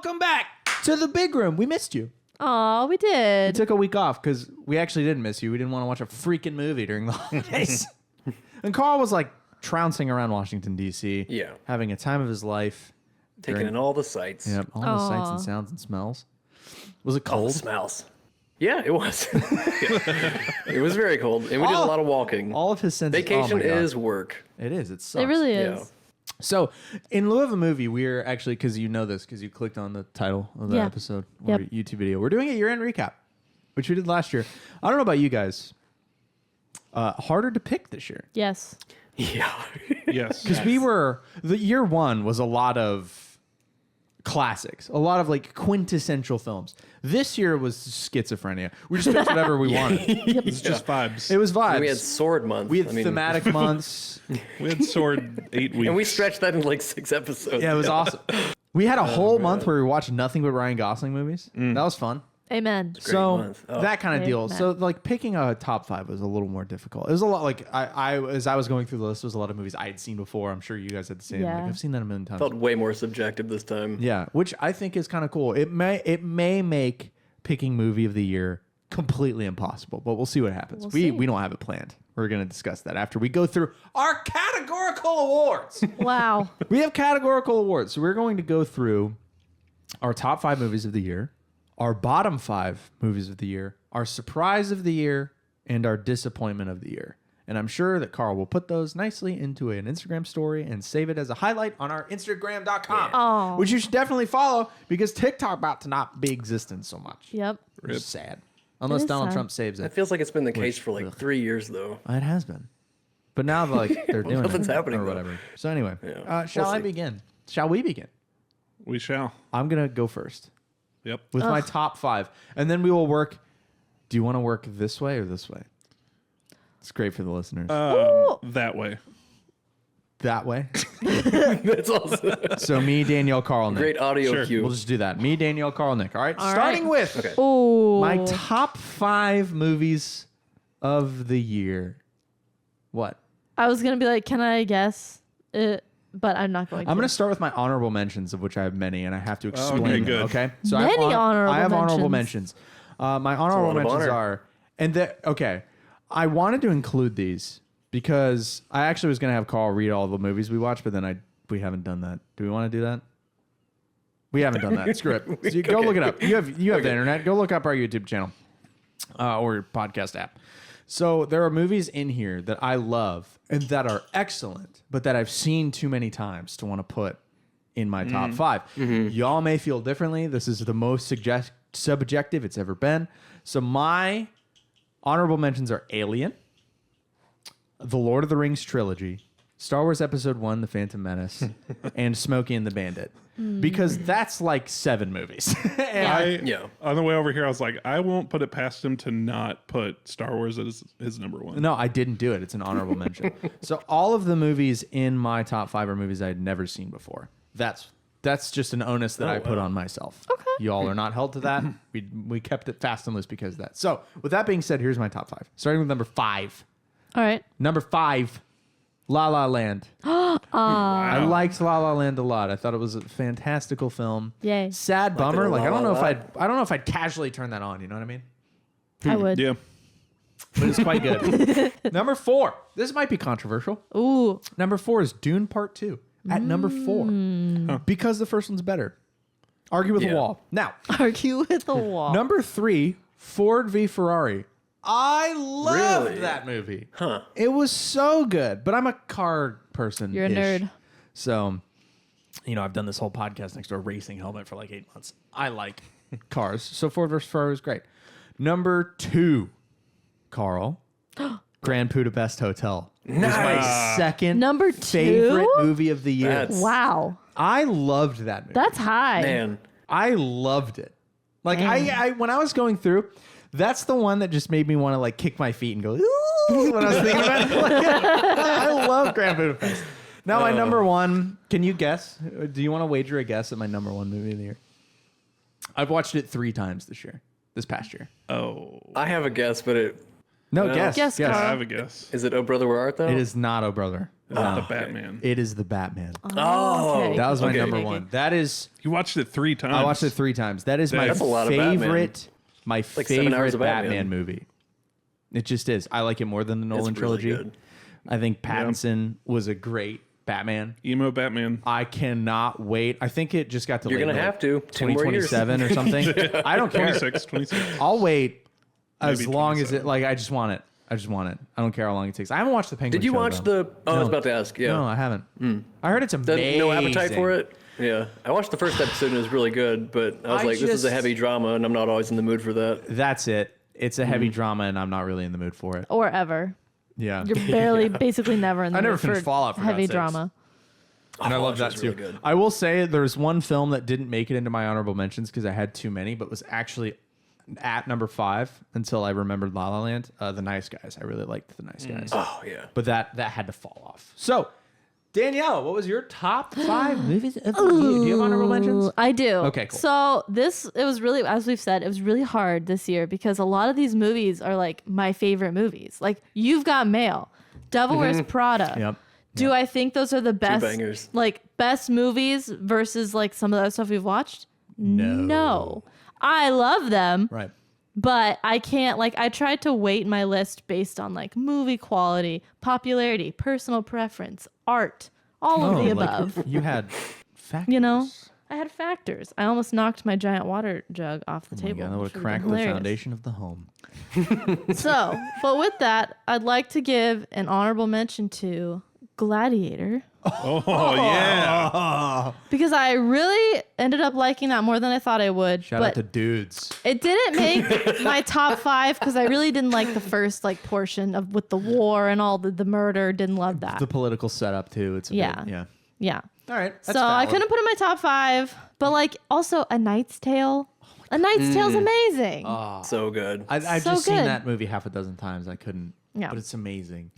welcome back to the big room. We missed you. Oh, we We did. took a week off because we actually didn't miss you. We didn't want to watch a freaking movie during the holidays. And Carl was like trouncing around Washington, D.C. Yeah. Having a time of his life. Taking in all the sights. Yep, all the sights and Aw. sounds and smells. Was it All the cold? smells. Yeah, it was. It was very cold, and we did a lot of walking. All of his senses. Vacation oh my God. is work. It is. It sucks. It really Yeah. is. So, in lieu of a movie, we're actually, because you know this, because you clicked on the title of the Yeah. episode or Yep. YouTube video, we're doing a year-end recap, which we did last year. I don't know about you guys. Harder to pick this year. Yes. Yeah. Yes. Because the year one was a lot of classics, a lot of like quintessential films. This year was schizophrenia. We just picked whatever we wanted. It's just vibes. It was vibes. We had sword month. We had I mean, thematic months. We had sword 8 weeks. and we stretched that in like 6 episodes. Yeah, it was awesome. We had a whole month where we watched nothing but Ryan Gosling movies. That was fun. Amen. So month. Oh. that kind of deal. Amen. So like picking a top 5 was a little more difficult. It was a lot like I as I was going through the list, there was a lot of movies I had seen before. I'm sure you guys had the same. Yeah. Like I've seen that a million times. Felt way more subjective this time. Yeah, which I think is kind of cool. It may make picking movie of the year completely impossible, but we'll see what happens. We'll we see. we don't have it planned. We're going to discuss that after we go through our categorical awards. Wow. We have categorical awards. So we're going to go through our top 5 movies of the year, our bottom 5 movies of the year, our surprise of the year, and our disappointment of the year. And I'm sure that Carl will put those nicely into an Instagram story and save it as a highlight on our Instagram.com, Aw. which you should definitely follow because TikTok about to not be existent so much. Yep. Which is sad. Unless is Donald sad. Trump saves It it. feels like it's been the case for like 3 years, though. It has been. But now like they're doing Nothing's it happening, or though. whatever. So anyway, Yeah. shall We'll I see. begin? Shall we begin? We shall. I'm going to go first Yep. with my top 5. And then we will work. Do you want to work this way or this way? It's great for the listeners. That way. That way. That's also So me, Danielle, Carl, Nick. great audio Sure. cue. We'll just do that. Me, Danielle, Carl, Nick. All right. All Starting right. with Okay. Oh. my top 5 movies of the year. What? I was gonna be like, can I guess? But I'm not going to. I'm going to start with my honorable mentions, of which I have many, and I have to explain okay, them. good. Okay. So Many I honorable have honorable mentions. mentions. My honorable lot of mentions honor. are, and that okay. I wanted to include these because I actually was going to have Carl read all the movies we watched, but then we haven't done that. Do we want to do that? We haven't done that. Screw it. So you go Okay. look it up. You have the internet. Go look up our YouTube channel or your podcast app. So there are movies in here that I love and that are excellent, but that I've seen too many times to want to put in my top 5. Y'all may feel differently. This is the most subjective it's ever been. So my honorable mentions are Alien, The Lord of the Rings trilogy, Star Wars Episode 1, The Phantom Menace, and Smokey and the Bandit. Because that's like 7 movies. And Yeah. On the way over here, I was like, I won't put it past him to not put Star Wars as his number 1. No, I didn't do it. It's an honorable mention. So all of the movies in my top 5 are movies I had never seen before. That's just an onus that I put on myself. Okay. Y'all are not held to that. We kept it fast and loose because of that. So with that being said, here's my top 5. Starting with number 5. All right. Number 5, La La Land. I liked La La Land a lot. I thought it was a fantastical film. Yay. Sad bummer. the Like La I don't La know if Land. I don't know if I'd casually turn that on. You know what I mean? I would. Yeah. But it's quite good. Number 4. This might be controversial. Ooh. Number 4 is Dune Part 2 at number 4 because the first one's better. Argue with the Yeah. wall. Now, Argue with the wall. number 3, Ford v Ferrari. I loved Really? that movie. Huh. It was so good, but I'm a car person. You're a nerd. So, I've done this whole podcast next to a racing helmet for like 8 months. I like cars. So Ford versus Ferrari was great. Number 2, Carl, Grand Budapest Hotel. Nice. Was my second Number favorite 2? movie of the year. That's- Wow. I loved that movie. That's high. Man. I loved it. Like I when I was going through, that's the one that just made me want to like kick my feet and go ooh when I was thinking about it. Like, I love Grand Budapest. Now my number 1, can you guess? Do you want to wager a guess at my number 1 movie of the year? I've watched it 3 times this past year. Oh. I have a guess, but No, Well, guess. Guess, I Carl. have a guess. is it Oh Brother Where Art Thou? It is not Oh Brother. The Batman. It is the Batman. Oh, okay. That was my Okay. number Okay. one. That is. You watched it 3 times. I watched it 3 times. That is my That's a lot of Batman. favorite. My like 7 hours favorite of Batman. Batman. Movie. It just is. I like it more than the Nolan really trilogy. good. I think Pattinson was a great Batman. Emo Batman. I cannot wait. I think it just got delayed. You're gonna to, have to. 2 more years. 2027 or something. I don't care. 26. I'll wait as Maybe long as 27. it. Like I just want it. I just want it. I don't care how long it takes. I haven't watched the Penguin. Did you Show, watch though. the? Oh, I was about to ask. Yeah. No, I haven't. I heard it's amazing. No appetite for it. Yeah, I watched the first episode and it was really good, but I was I like, this is a just- heavy drama, and I'm not always in the mood for that. That's it. It's a heavy drama, and I'm not really in the mood for it. Or ever. Yeah. You're barely, basically never in the I never mood finished for Fallout, for heavy God's sakes. drama. And I Oh, love that it's too. really good. I will say there's one film that didn't make it into my honorable mentions because I had too many, but was actually at number 5 until I remembered La La Land. The Nice Guys. I really liked The Nice Guys, Oh yeah. but that had to fall off. So, Danielle, what was your top 5 movies of the year? Do you have honorable mentions? I do. Okay, cool. So it was really, as we've said, it was really hard this year because a lot of these movies are like my favorite movies. Like You've Got Mail, Devil Wears Prada. Yep. Do I think those are the best, bangers. like best movies versus like some of the other stuff we've watched? No. I love them, Right. but I can't, like, I tried to weight my list based on like movie quality, popularity, personal preference, art, all of the like, above. you had factors. You know, I had factors. I almost knocked my giant water jug off the Oh my table. God, that would which have would've cracked been the hilarious. foundation of the home. So, but with that, I'd like to give an honorable mention to Gladiator Oh, yeah. because I really ended up liking that more than I thought I would. Shout but out to dudes. it didn't make my top 5 because I really didn't like the first like portion of with the war and all the murder. Didn't love that. The political setup too. It's a Yeah. bit, yeah. Yeah. All right. So I couldn't put it in my top 5, but like also A Knight's Tale. A Knight's Tale's amazing. So good. I've So just seen good. that movie half a dozen times. I couldn't. Yeah. But it's amazing.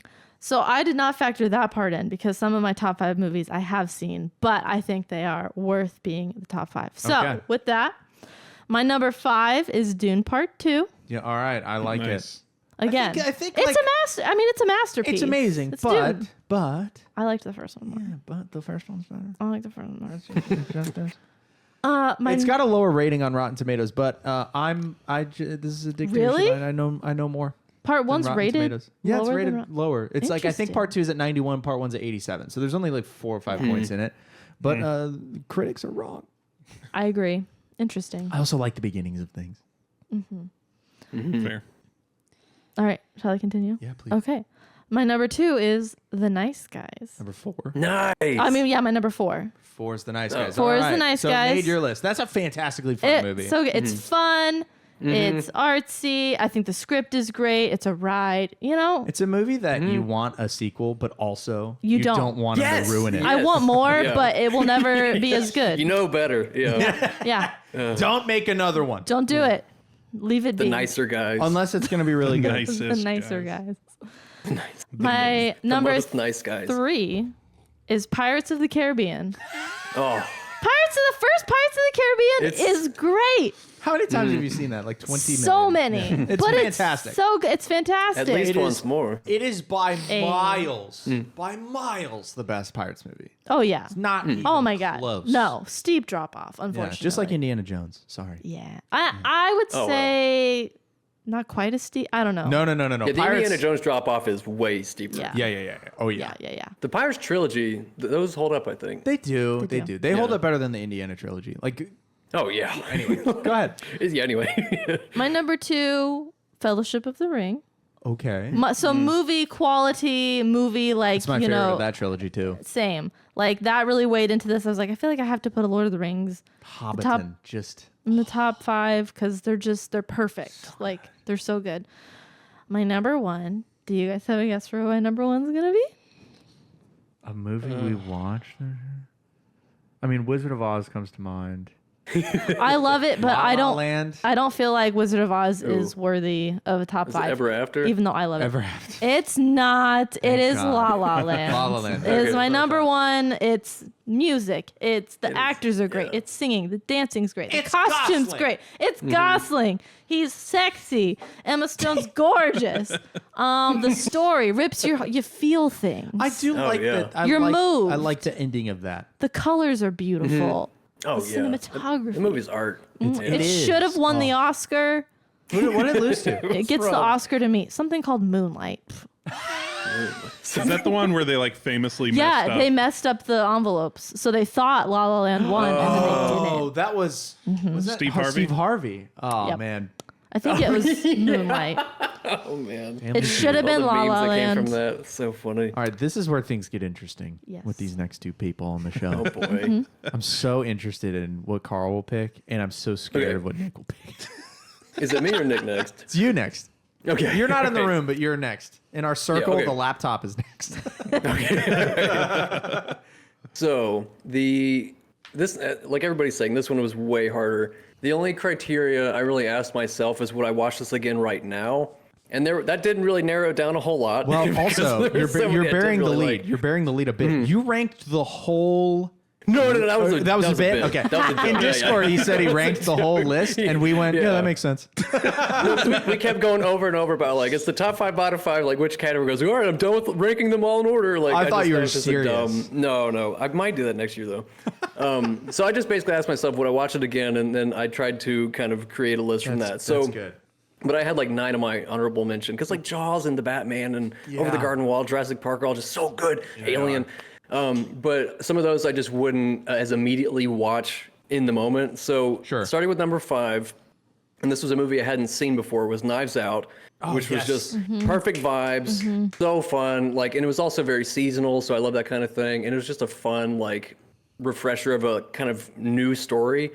So I did not factor that part in because some of my top 5 movies I have seen, but I think they are worth being the top 5. So Okay. with that, my number 5 is Dune Part 2. Yeah. All right. I like Nice. it. Again, I think, it's like, a master. I mean, it's a masterpiece. It's amazing, It's but Dune. but I liked the first one more. yeah, but the first one's better. I like the first one more. It's My got a lower rating on Rotten Tomatoes, but this is a dictatorship. Really? I know more. Part than 1's Rotten rated. Tomatoes. Yeah, it's lower than rated Rot- lower. It's like I think Interesting. Part 2 is at 91, Part 1's at 87. So there's only like 4 or 5 points in it. But critics are wrong. I agree. Interesting. I also like the beginnings of things. Fair. All right, shall I continue? Yeah, please. Okay. My number 2 is The Nice Guys. Number 4. Nice. I mean, yeah, my number 4. 4 is the Nice Guys. 4 is All The Nice so Guys. made your list. That's a fantastically fun movie. So good. It's fun. It's artsy. I think the script is great. It's a ride. You know, It's a movie that you want a sequel, but also You don't don't. want them Yes! to ruin it. Yeah. I want more, Yeah. but it will never be as good. You know better. Yeah. Yeah. Don't make another one. Don't do it. Leave it The be. nicer guys. Unless it's going to be really good. Nicest the nicer guys. Nice. My The number most nice guys. 3 is Pirates of the Caribbean. Oh, The first Pirates of the Caribbean It's- is great. How many times have you seen that? Like 20 So million. many. It's but fantastic. It's so good. It's fantastic. at least It is- once more. It is by A- miles, by miles, the best Pirates movie. Oh yeah. Not even Oh my god. close. No, steep drop off. Yeah, Unfortunately. just like Indiana Jones. Sorry. Yeah. I would Oh, wow. say not quite as steep. I don't know. No. Yeah, the Pirates. Indiana Jones drop off is way steeper. Yeah. Yeah. Oh yeah. Yeah. The Pirates trilogy, those hold up, I think. They do. They do. do. They hold Yeah. up better than the Indiana trilogy. Like, Oh yeah. anyway, go ahead. Yeah. Anyway. My number 2, Fellowship of the Ring. Okay. So movie quality, movie like It's my you favorite know of that trilogy too. same. Like that really weighed into this. I was like, I feel like I have to put a Lord of the Rings Hobbiton. top- Just in the top 5 because they're perfect. Like they're so good. My number 1. Do you guys have a guess for who my number 1's gonna be? a movie we watched. I mean, Wizard of Oz comes to mind. I love it, but La I La don't. Land. I don't feel like Wizard of Oz is worthy of a top Is it 5. Ever After? Even though I love it. Ever After. It's not. It is God. La La Land. La La Land. It is Okay. my number one. It's music. It's the actors are great. yeah. It's singing. The dancing's great. The It's costume's Gosling. great. It's Gosling. He's sexy. Emma Stone's gorgeous. The story rips you feel things. I do like yeah. that. I You're like, moved. I like the ending of that. The colors are beautiful. Oh, The yeah. cinematography. The movie's art. It is. should have won the Oh. Oscar. What did it lose to? It gets the Oscar to me. Something called Moonlight. Is that the one where they like famously messed Yeah, up? they messed up the envelopes, so they thought La La Land won, and then they Oh, didn't. that was was that Steve Harvey? Steve Harvey. Oh Yep. man, I think it was Moonlight. Oh, man. It should have All been the La memes La that came Land. from that. It's so funny. all right. This is where things get interesting Yes. with these next two people on the show. Oh, boy. I'm so interested in what Carl will pick, and I'm so scared Okay. of what Nick will pick. Is it me or Nick next? It's you next. Okay. You're not in the Okay. room, but you're next. In our circle, okay. the laptop is next. So this like everybody's saying, this one was way harder. The only criteria I really asked myself is, would I watch this again right now? And that didn't really narrow it down a whole lot. Well, because also, there you're, was so you're many I didn't bearing the really lead. like. You're bearing the lead a bit. You ranked the whole. No, that was a, that was a bit. Okay. That was a In bit. Discord, he said he ranked the whole list, and we went, yeah, Yeah. that makes sense. We kept going over and over about like it's the top 5, bottom 5, like which category goes. All right, I'm done with ranking them all in order. Like I thought you were was just a serious. No, I might do that next year though. So I just basically asked myself, would I watch it again? And then I tried to kind of create a list from that. So that's good. But I had like 9 of my honorable mention because like Jaws and the Batman and Over the Yeah. Garden Wall, Jurassic Park are all just so good. Alien. But some of those I just wouldn't as immediately watch in the moment. So Sure. starting with number 5, and this was a movie I hadn't seen before, was Knives Out, which yes. was just perfect vibes, so fun. Like, and it was also very seasonal, so I love that kind of thing. And it was just a fun like refresher of a kind of new story.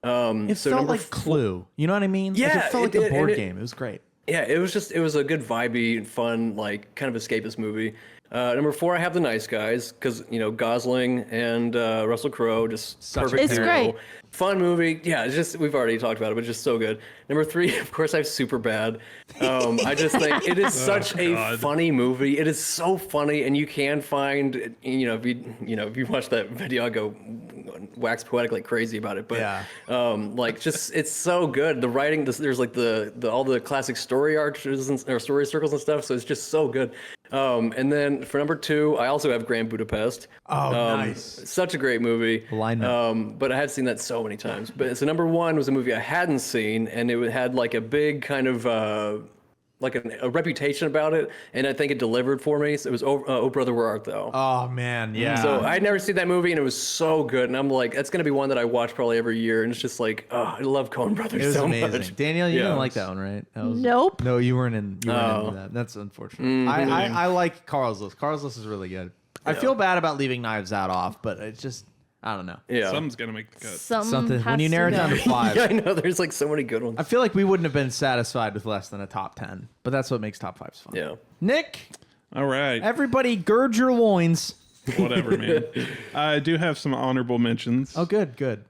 It So felt number like Clue. You know what I mean? Like, Yeah, it felt like it a did, board and game. It was great. Yeah, it was a good vibey, fun, like kind of escapist movie. Number 4, I have The Nice Guys because Gosling and Russell Crowe just Such a perfect. It's duo. great. Fun movie. Yeah, it's just we've already talked about it, but just so good. Number 3, of course, I have Superbad. I just think it is such a God. funny movie. It is so funny, and you can find if you watch that video, I go wax poetic like crazy about it. But Yeah. like just it's so good. The writing, there's like the all the classic story arches or story circles and stuff. So it's just so good. And then for number 2, I also have Grand Budapest. Oh, nice. Such a great movie. Alignment. But I had seen that so many times. But so number 1 was a movie I hadn't seen, and it had like a big kind of like a reputation about it, and I think it delivered for me. So it was Oh Brother, Where Art Thou? Oh, man. Yeah. So I'd never seen that movie, and it was so good. And I'm like, that's gonna be one that I watch probably every year. And it's just like, oh, I love Coen Brothers it was so amazing. much. Danielle, you Yeah. didn't like that one, right? That was, Nope. No, you weren't in. You weren't Oh. into that. That's unfortunate. I like Carl's list. Carl's list is really good. I feel bad about leaving Knives Out off, but it's just I don't know. Yeah. Something's gonna make the cut. Something when has you to narrow it go. down to 5. Yeah, I know. There's like so many good ones. I feel like we wouldn't have been satisfied with less than a top 10, but that's what makes top 5s fun. Yeah. Nick, All right, everybody gird your loins. whatever, man. I do have some honorable mentions. Oh, good, good.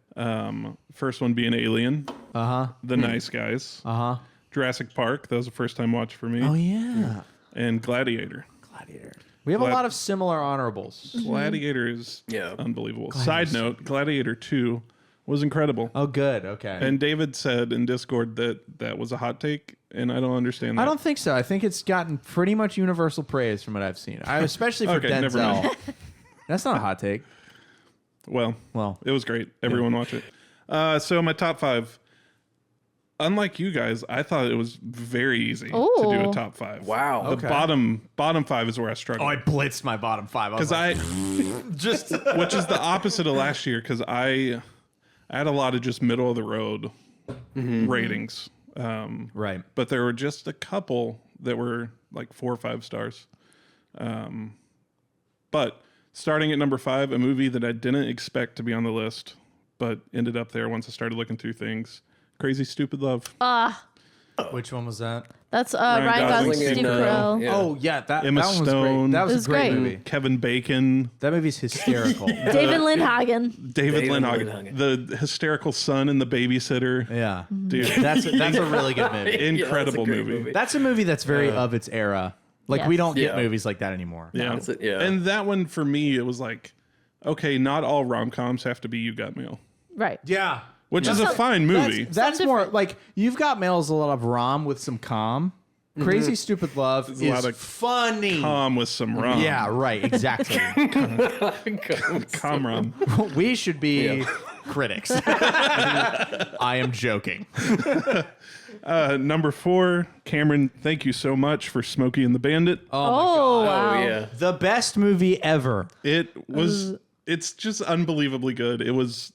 First one being Alien, Uh-huh. The Nice Guys, Uh-huh. Jurassic Park. That was a first time watch for me, Oh, yeah. and Gladiator. Gladiator. We have a Glad- lot of similar honorables. Gladiator is Yeah. unbelievable. Side note: Gladiator 2 was incredible. Oh, good. Okay. And David said in Discord that that was a hot take, and I don't understand that. I don't think so. I think it's gotten pretty much universal praise from what I've seen. Especially for Okay, never Denzel. mind. That's not a hot take. Well, Well, it was great. Everyone watch it. So my top 5. Unlike you guys, I thought it was very easy to do Ooh. a top 5. Wow. The Okay. bottom 5 is where I struggle. I blitzed my bottom 5. Because I just which is the opposite of last year, because I had a lot of just middle of the road ratings. right. But there were just a couple that were like 4 or 5 stars. But starting at number 5, a movie that I didn't expect to be on the list, but ended up there once I started looking through things. Crazy Stupid Love. Which one was that? That's Ryan Gosling, Gosling Steve and, Carell. yeah. Oh yeah, that Emma that one was Stone. great. That was It was a great great. movie. Kevin Bacon, That movie's hysterical. David Lindhagen. David David Lindhagen, the hysterical son and the babysitter. Yeah, Dude, that's a really good movie. incredible Yeah, that's a great movie. That's a movie that's very of its era. Like we Yes. don't get Yeah. movies like that anymore. Yeah. Yeah. And that one for me, it was like, okay, not all rom-coms have to be You Got Mail, Right. Yeah. which is a fine movie. That's more like You've Got Mail is a lot of rom with some calm. Crazy Stupid Love a lot is of funny. Calm with some rom. Yeah, right, exactly. Calm rom. We should be critics. I am joking. Number 4, Cameron, thank you so much for Smokey and the Bandit. Oh, wow. Oh yeah. The best movie ever. It was, it's just unbelievably good. It was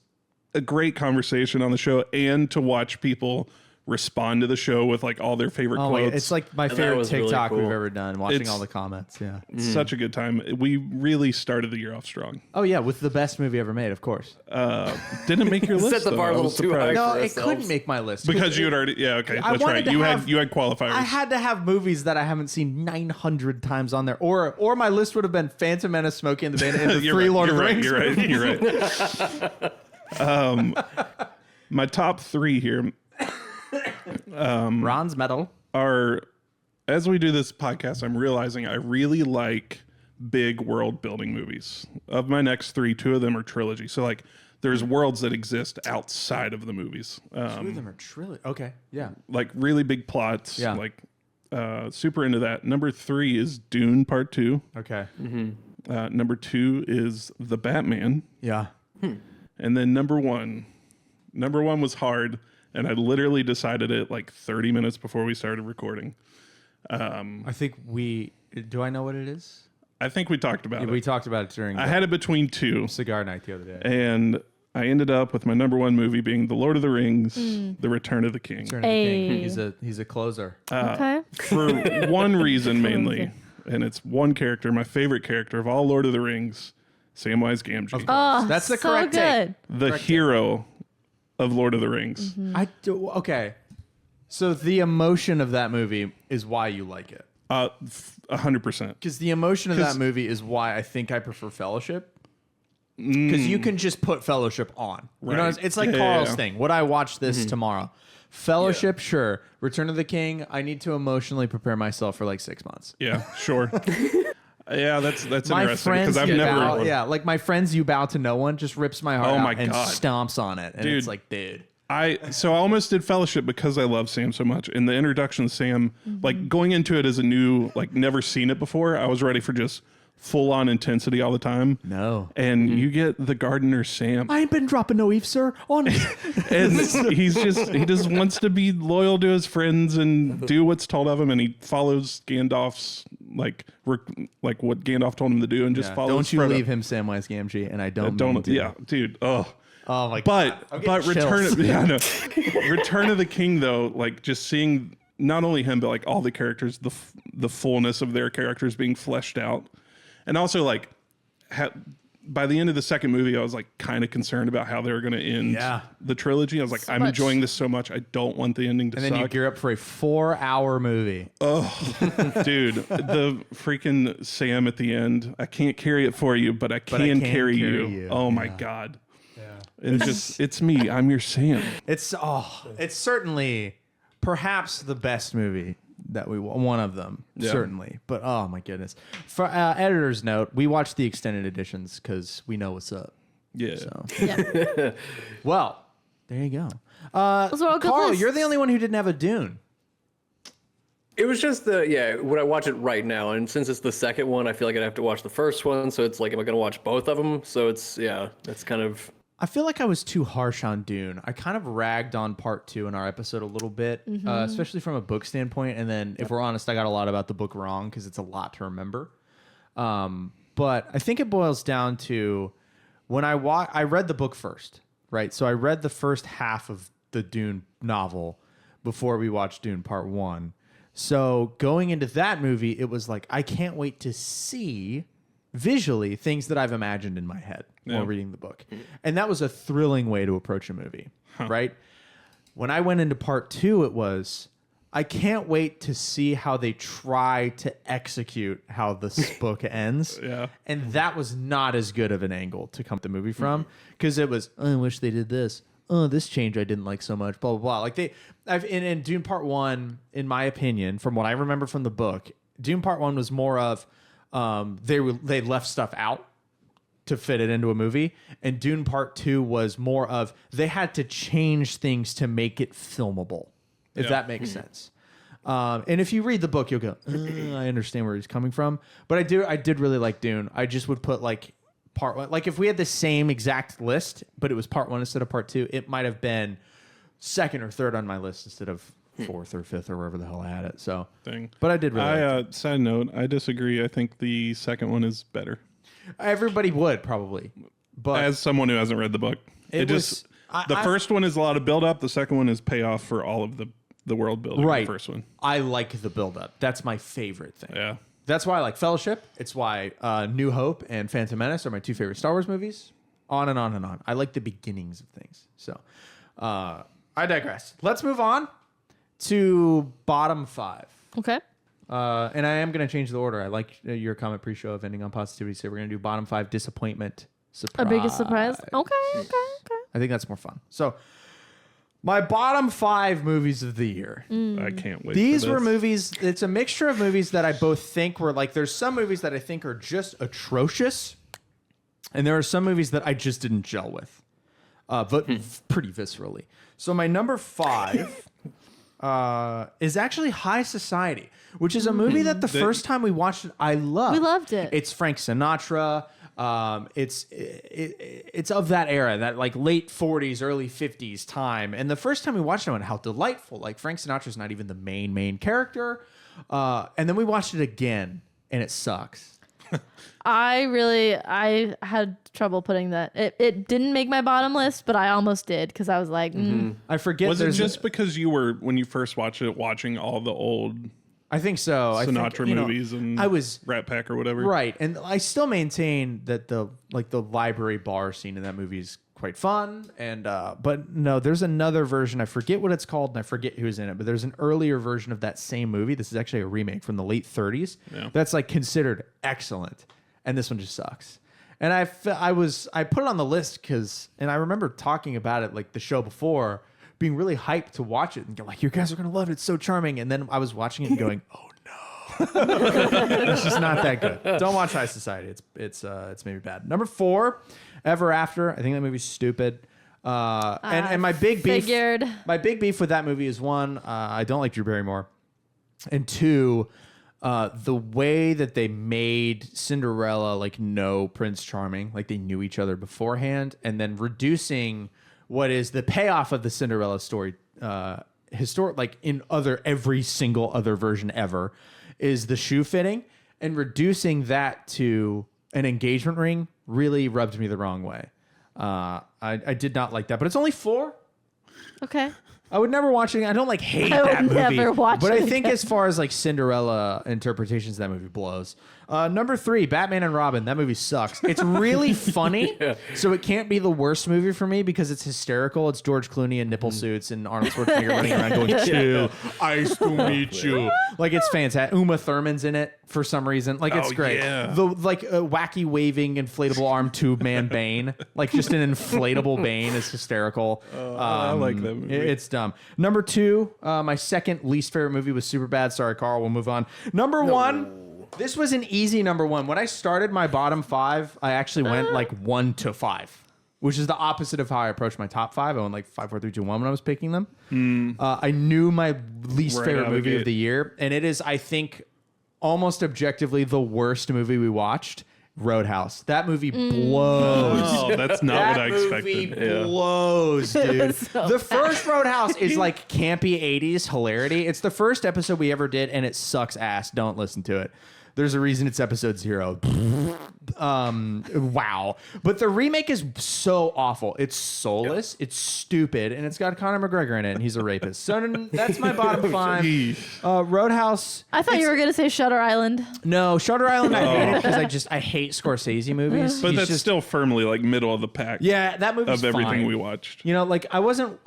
a great conversation on the show, and to watch people respond to the show with like all their favorite Oh my quotes. God, it's like my that favorite was really TikTok we've cool. ever done. Watching It's- all the comments. Yeah. such a good time. We really started the year off strong. Oh yeah, with the best movie ever made, of course. Didn't make your list. Set the though. bar a I little was too high. surprised. No, for it ourselves. couldn't make my list Because you had already, yeah, okay, I that's wanted right. to You have- had qualifiers. I had to have movies that I haven't seen 900 times on there, or my list would have been Phantom Menace, Smokey and the Bandit, and the You're three right, Lord you're of the right, Rings. You're right. My top 3 here Ron's Medal. are, as we do this podcast, I'm realizing I really like big world building movies. Of my next 3, 2 of them are trilogy. So like, there's worlds that exist outside of the movies. Two of them are trilogy. Okay, yeah. Like really big plots. Yeah. Like super into that. Number 3 is Dune Part 2. Okay. Number 2 is The Batman. Yeah. And then number one was hard, and I literally decided it like 30 minutes before we started recording. I think do I know what it is? I think we talked about We it. talked about it during I the had it between 2, cigar night the other day. and I ended up with my number 1 movie being The Lord of the Rings, The Return of the King. Return of the King. Hey. He's a closer. Okay. For one reason mainly, and it's one character, my favorite character of all Lord of the Rings, Samwise Gamgee. Oh, That's the so correct take. good. The hero of Lord of the Rings. Okay. So the emotion of that movie is why you like it. 100%. Because the emotion of that 'Cause- movie is why I think I prefer Fellowship. Because you can just put Fellowship on. You know, Right. it's like Yeah, Carl's yeah. thing. Would I watch this tomorrow? Fellowship, sure. Return of the King, I need to emotionally prepare myself for like 6 months. Yeah, sure. Yeah, that's My interesting friends, because I've you never. bow, like my friends, you bow to no one, just rips my heart Oh out my and God. stomps on it, and Dude. it's like, dude. I almost did Fellowship because I love Sam so much. In the introduction of Sam, like going into it as a new, like never seen it before, I was ready for just full on intensity all the time. No, And you get the gardener Sam, I ain't been dropping no Eve, sir. On and he just wants to be loyal to his friends and do what's told of him, and he follows Gandalf's like what Gandalf told him to do, and just follows. Don't you Frodo. leave him, Samwise Gamgee, and I don't. mean Don't to. yeah, dude. Oh. Oh my god. But Return of the King though, like just seeing not only him but like all the characters, the fullness of their characters being fleshed out, and also like by the end of the second movie, I was like kind of concerned about how they were going to end the trilogy. I was like, I'm much. enjoying this so much. I don't want the ending to And then you suck. gear up for a 4-hour movie. Dude, the freaking Sam at the end. I can't carry it for you, but I can carry you. Oh my god. And just it's me. I'm your Sam. It's certainly perhaps the best movie that one of them certainly. But oh my goodness. For editor's note, we watched the extended editions because we know what's up. Yeah. So Yeah. well, there you go. Those are all good Carl, lists. you're the only one who didn't have a Dune. It was just would I watch it right now? And since it's the second one, I feel like I'd have to watch the first one. So it's like, am I going to watch both of them? So that's kind of. I feel like I was too harsh on Dune. I kind of ragged on part 2 in our episode a little bit, especially from a book standpoint. And then, if we're honest, I got a lot about the book wrong because it's a lot to remember. But I think it boils down to when I read the book first, right? So I read the first half of the Dune novel before we watched Dune Part 1. So going into that movie, it was like, I can't wait to see visually things that I've imagined in my head while reading the book. And that was a thrilling way to approach a movie, right? When I went into part 2, it was, I can't wait to see how they try to execute how this book ends. Yeah. And that was not as good of an angle to come at the movie from, because it was, oh, I wish they did this. Oh, this change I didn't like so much, blah, blah, blah. Like in Dune Part 1, in my opinion, from what I remember from the book, Dune Part 1 was more of they left stuff out to fit it into a movie. And Dune Part 2 was more of they had to change things to make it filmable, if that makes sense. And if you read the book, you'll go, I understand where he's coming from. But I did really like Dune. I just would put like Part 1. Like if we had the same exact list, but it was Part 1 instead of Part 2, it might have been second or third on my list instead of fourth or fifth or wherever the hell I had it. So, but I did really like it. Side note, I disagree. I think the second one is better. Everybody would probably. But as someone who hasn't read the book, the first one is a lot of build up. The second one is payoff for all of the world building. Right. The first one. I like the build up. That's my favorite thing. Yeah. That's why I like Fellowship. It's why New Hope and Phantom Menace are my two favorite Star Wars movies. On and on and on. I like the beginnings of things. So I digress. Let's move on to bottom 5. Okay. And I am going to change the order. I like your comment pre-show of ending on positivity. So we're going to do bottom 5, disappointment, surprise. Our biggest surprise. Okay. I think that's more fun. So my bottom 5 movies of the year. I can't wait. These for were this. movies. It's a mixture of movies that I both think were like, there's some movies that I think are just atrocious. And there are some movies that I just didn't gel with, but pretty viscerally. So my number 5 is actually High Society, which is a movie that the first time we watched it, I loved. We loved it. It's Frank Sinatra. It's of that era, that like late 40s, early 50s time. And the first time we watched it, I went, how delightful. Like Frank Sinatra's not even the main character. And then we watched it again, and it sucks. I had trouble putting that. It didn't make my bottom list, but I almost did because I was like, I forget. Was it just because you were, when you first watched it, watching all the old I think so. Sinatra movies and I was Rat Pack or whatever? Right. And I still maintain that the library bar scene in that movie is quite fun. And but no, there's another version. I forget what it's called and I forget who's in it, but there's an earlier version of that same movie. This is actually a remake from the late 30s. Yeah. That's like considered excellent. And this one just sucks. And I put it on the list and I remember talking about it like the show before, being really hyped to watch it and go like, you guys are going to love it. It's so charming. And then I was watching it and going, oh no, it's just not that good. Don't watch High Society. It's maybe bad. Number 4, Ever After. I think that movie's stupid. And my big beef with that movie is 1, I don't like Drew Barrymore. And 2, the way that they made Cinderella like know Prince Charming, like they knew each other beforehand, and then reducing what is the payoff of the Cinderella story, like in every single other version ever, is the shoe fitting, and reducing that to an engagement ring really rubbed me the wrong way. I did not like that, but it's only 4. okay. I would never watch it again. I don't like hate I that would movie. never watch but it I think again. as far as like Cinderella interpretations, that movie blows. Number 3, Batman and Robin. That movie sucks. It's really funny, so it can't be the worst movie for me because it's hysterical. It's George Clooney in nipple suits and Arnold Schwarzenegger running around going, chill, ice to meet you. Like it's fantastic. Uma Thurman's in it for some reason. Like it's great. Yeah. The like wacky waving inflatable arm tube man Bane, like just an inflatable Bane is hysterical. I like that movie. It's dumb. Number 2, my second least favorite movie was Superbad. Sorry, Carl. We'll move on. Number 1. This was an easy number 1. When I started my bottom 5, I actually went like 1 to 5, which is the opposite of how I approached my top 5. I went like 5, 4, 3, 2, 1 when I was picking them. I knew my least favorite movie of the year, and it is, I think, almost objectively the worst movie we watched. Roadhouse. That movie blows. Oh, that's not what I movie expected. blows, dude. So The first Roadhouse is like campy 80s hilarity. It's the first episode we ever did, and it sucks ass. Don't listen to it. There's a reason it's episode 0. Wow. But the remake is so awful. It's soulless. It's stupid, and it's got Conor McGregor in it, and he's a rapist. So that's my bottom 5. Roadhouse. I thought you were going to say Shutter Island. No, Shutter Island I hate it because I hate Scorsese movies. But He's that's just, still firmly like middle of the pack. yeah, that movie's of everything fine. we watched. You know, like I wasn't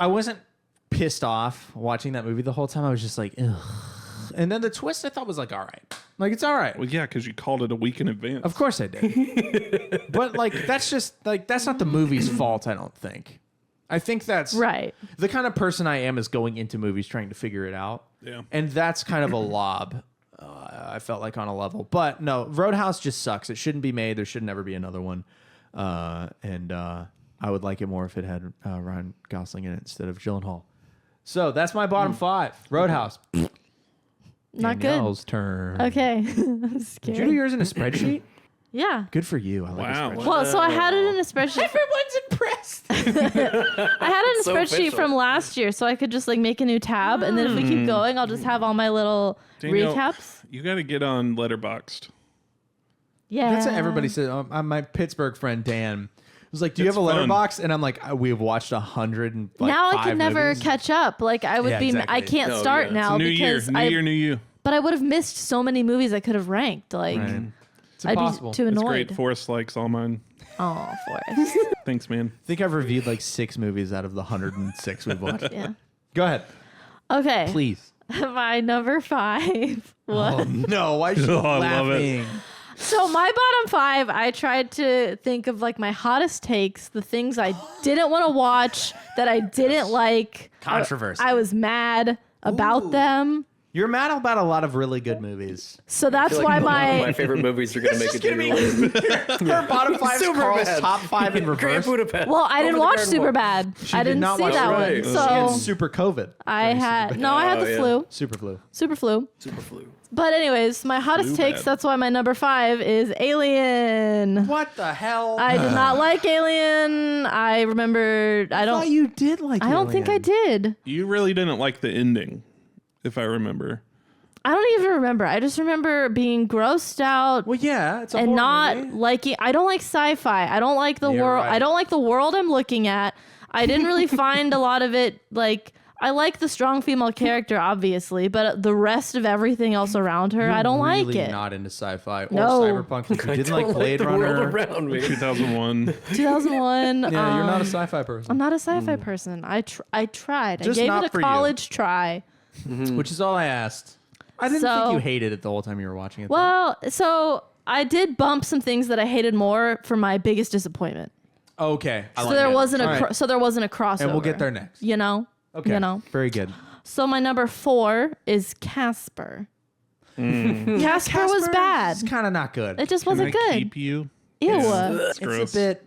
pissed off watching that movie the whole time. I was just like, ugh. And then the twist I thought was like, all right. Like, it's all right. Well, yeah, because you called it a week in advance. Of course I did. But like, that's not the movie's fault, I don't think. I think that's Right. the kind of person I am is going into movies trying to figure it out. Yeah. And that's kind of a lob, I felt like, on a level. But no, Roadhouse just sucks. It shouldn't be made. There should never be another one. And I would like it more if it had Ryan Gosling in it instead of Gyllenhaal. So that's my bottom 5. Roadhouse. Not Danielle's good. turn. Okay. I'm Did you do scared. yours in a spreadsheet? Yeah. Good for you. I like Wow. a spreadsheet. Well, so I had it in a spreadsheet. Everyone's impressed. I had it in a So spreadsheet official. from last year, so I could just like make a new tab, and then if we keep going, I'll just have all my little Danielle, recaps. You got to get on Letterboxd. Yeah. That's what everybody said. My Pittsburgh friend Dan was like, "Do you It's have a fun. letterbox?" And I'm like, "We have watched 100 and like now I 5 can never movies." catch up. Like I would Yeah, be, I exactly. can't Oh, start yeah. now New year, because new year, new you. But I would have missed so many movies I could have ranked. Like Right. It's I'd impossible. be too It's annoyed. great. Forrest likes all mine. Oh, Forrest. Thanks, man. I think I've reviewed like 6 movies out of the 106 we've watched. Yeah. Go ahead, Okay. please. My number 5. What? Oh no! Why is she Oh, I love it. laughing? So my bottom 5, I tried to think of like my hottest takes, the things I didn't want to watch, that I didn't like. Controversy. I was mad about them. You're mad about a lot of really good movies. So that's I feel why like my my favorite movies are going to make it to gonna your list. Her bottom 5 is Super Carl's bad. top 5 in Grand reverse. Budapest. well, I didn't Over the watch Garden Wall. Superbad. I did didn't not see watch that Right. one. She She had So super COVID. I had Super no, I had Oh, the yeah. flu. Super flu. Super flu. Super flu. But anyways, my hottest Flu takes, bad. that's why my number 5 is Alien. What the hell? I did not like Alien. I remember I thought don't you did like. I don't think I Alien. did. You really didn't like the ending, if I remember. I don't even remember. I just remember being grossed out Well, yeah, it's a and horror not movie. liking. I don't like sci-fi. I don't like the You're world. right. I don't like the world I'm looking at. I didn't really find a lot of it like. I like the strong female character, obviously, but the rest of everything else around her, I don't really like it. Not into sci-fi or No. cyberpunk. If you didn't like Don't Blade the Runner, world around me. 2001. 2001. yeah, you're not a sci-fi person, I'm not a sci-fi person. I tried. Just I gave not it a for you. college try. which is all I asked. I didn't So- think you hated it the whole time you were watching it. though. Well, so I did bump some things that I hated more for my biggest disappointment. Okay, I So like there it. wasn't a All right. so there wasn't a crossover. And we'll get there next. You know. Okay, You know. very good. So my number 4 is Casper. Casper was bad. It's kind of not good. It just Can I wasn't good. keep you? Ew. It's It's gross. a bit.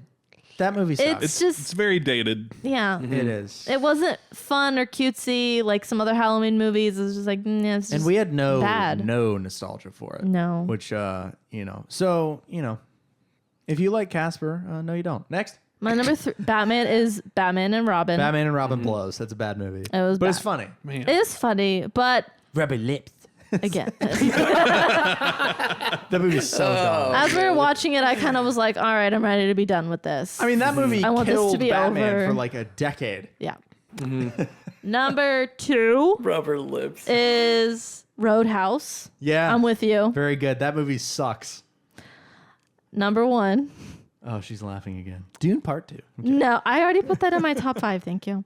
That movie sucks. It's just It's very dated. yeah. It is. It wasn't fun or cutesy like some other Halloween movies. It was just like it's just And we had no bad. nostalgia for it. No. Which so if you like Casper, no, you don't. Next, My number 3 Batman is Batman and Robin. Batman and Robin blows. That's a bad movie. It was but it's bad. funny. Man. It is funny, but Rubber lips. again, That movie's so dumb. as we were watching it, I kind of was like, all right, I'm ready to be done with this. I mean, that movie I want this to killed be Batman over. for like a decade. yeah. Number 2 Rubber lips. is Roadhouse. Yeah, I'm with you. Very good. That movie sucks. Number 1. Oh, she's laughing again. Dune Part 2. No, I already put that in my top 5. Thank you.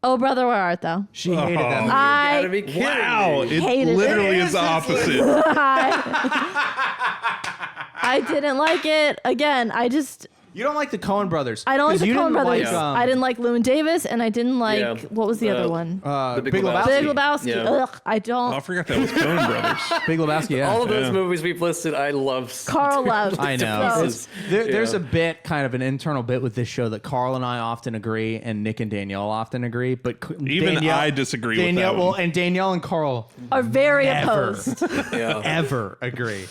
Oh, brother, where art thou? She hated that movie. Gotta I be kidding Wow, me. it Hated it. literally is the opposite. I didn't like it. Again, You don't like the Coen brothers. I don't like 'cause the you Coen didn't Brothers. Like, I didn't like Llewyn Davis, and I didn't like Yeah. what was the other one? The Big Big Lebowski. Big Lebowski. Yeah. Ugh, I don't. Oh, I forgot that was Coen Brothers. Big Lebowski, yeah. All of those Yeah. movies we've listed, I love. Carl loved. I know. So- Pieces. There's Yeah. a bit, kind of an internal bit with this show that Carl and I often agree, and Nick and Danielle often agree. But Even Danielle, I disagree with Danielle, that well, one. and Danielle and Carl are very Never. opposed. Yeah. ever agree.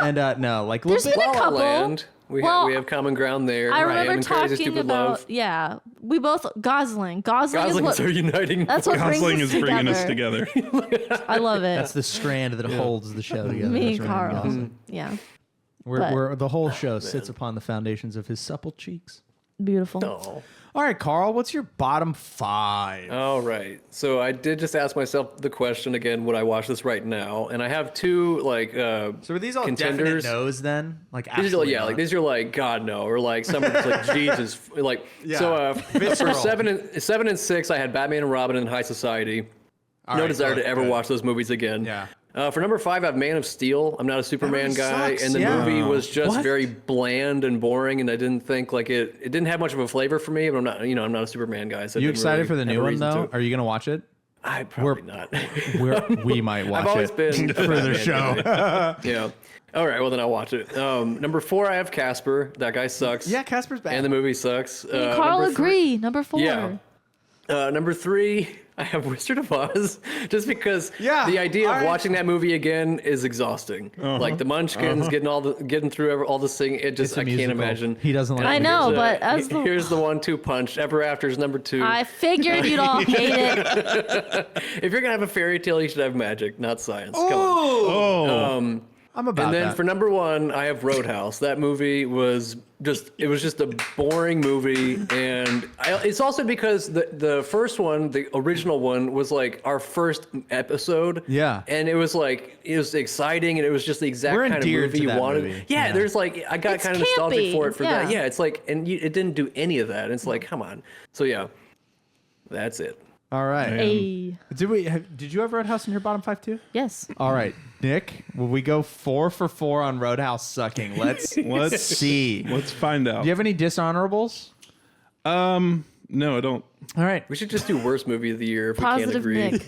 And no, like There's little been bit, a La La couple. Land. We Well, have common ground there. I Ryan remember and Crazy talking Stupid about Love. yeah. We both Gosling. Gosling is Goslings what. are uniting. That's what Gosling brings is us bringing us together. together. I love it. that's the strand that holds the show together. Me That's and Ryan Carl. Gosling. Yeah. Where, But- where the whole show sits upon the foundations of his supple cheeks. beautiful. Oh. All right, Carl, what's your bottom 5? All right. So I did just ask myself the question again, would I watch this right now? And I have two like So are these all contenders. definite no's then? Like These are absolutely like, not? like these are like God no, or like some that's like Jesus, like Yeah. so. For Visceral. 7 and 6, I had Batman and Robin and High Society. All No right, desire good, to ever good. watch those movies again. Yeah. For number 5, I have Man of Steel. I'm not a Superman movie guy, sucks, and the yeah. movie was just What? very bland and boring, and I didn't think like it didn't have much of a flavor for me. But I'm not, I'm not a Superman guy. So I You didn't excited really for the have new a one reason though? to. Are you gonna watch it? I probably not. We might watch I've always it been for the show. Yeah. All right. Well, then I'll watch it. Number 4, I have Casper. That guy sucks. Yeah, Casper's bad. And the movie sucks. Carl number agree. Number 4. Yeah. Number 3, I have Wizard of Oz, just because Yeah, the idea of I- watching that movie again is exhausting. Like the Munchkins getting through all this thing. It just It's a I can't musical. imagine. He doesn't like I it. know, Here's but as the here's the 1-2 punch. Ever After is number 2. I figured you'd all hate it. If you're gonna have a fairy tale, you should have magic, not science. Come on. Oh, I'm about And then that. for number 1, I have Roadhouse. That movie was just a boring movie. And it's also because the first one, the original one, was like our first episode. Yeah. And it was exciting, and it was just the exact We're kind of endeared movie to you that wanted. movie. Yeah, Yeah. there's like, I got It's kind of nostalgic campy, for it for that. yeah. Yeah, it's like, and it didn't do any of that. And it's like, come on. So yeah, that's it. All right. Hey. Did you have Roadhouse in your bottom 5 too? Yes. All right, Nick. Will we go 4 for 4 on Roadhouse sucking? Let's see. let's find out. Do you have any dishonorables? No, I don't. All right. We should just do worst movie of the year if we Positive can't agree. Nick.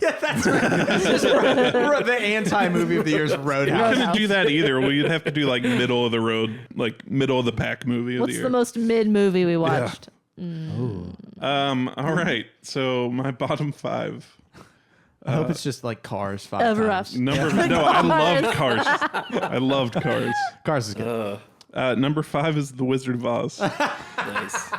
The anti-movie of the year is Roadhouse. Couldn't do that either. Well, you'd have to do like middle of the road, like middle of the pack movie of What's the the year. most mid movie we watched? All right. So my bottom 5. I hope it's just like Cars 5 Ever times. After. No, I loved Cars. I loved Cars. Cars is good. Number 5 is The Wizard of Oz. Nice.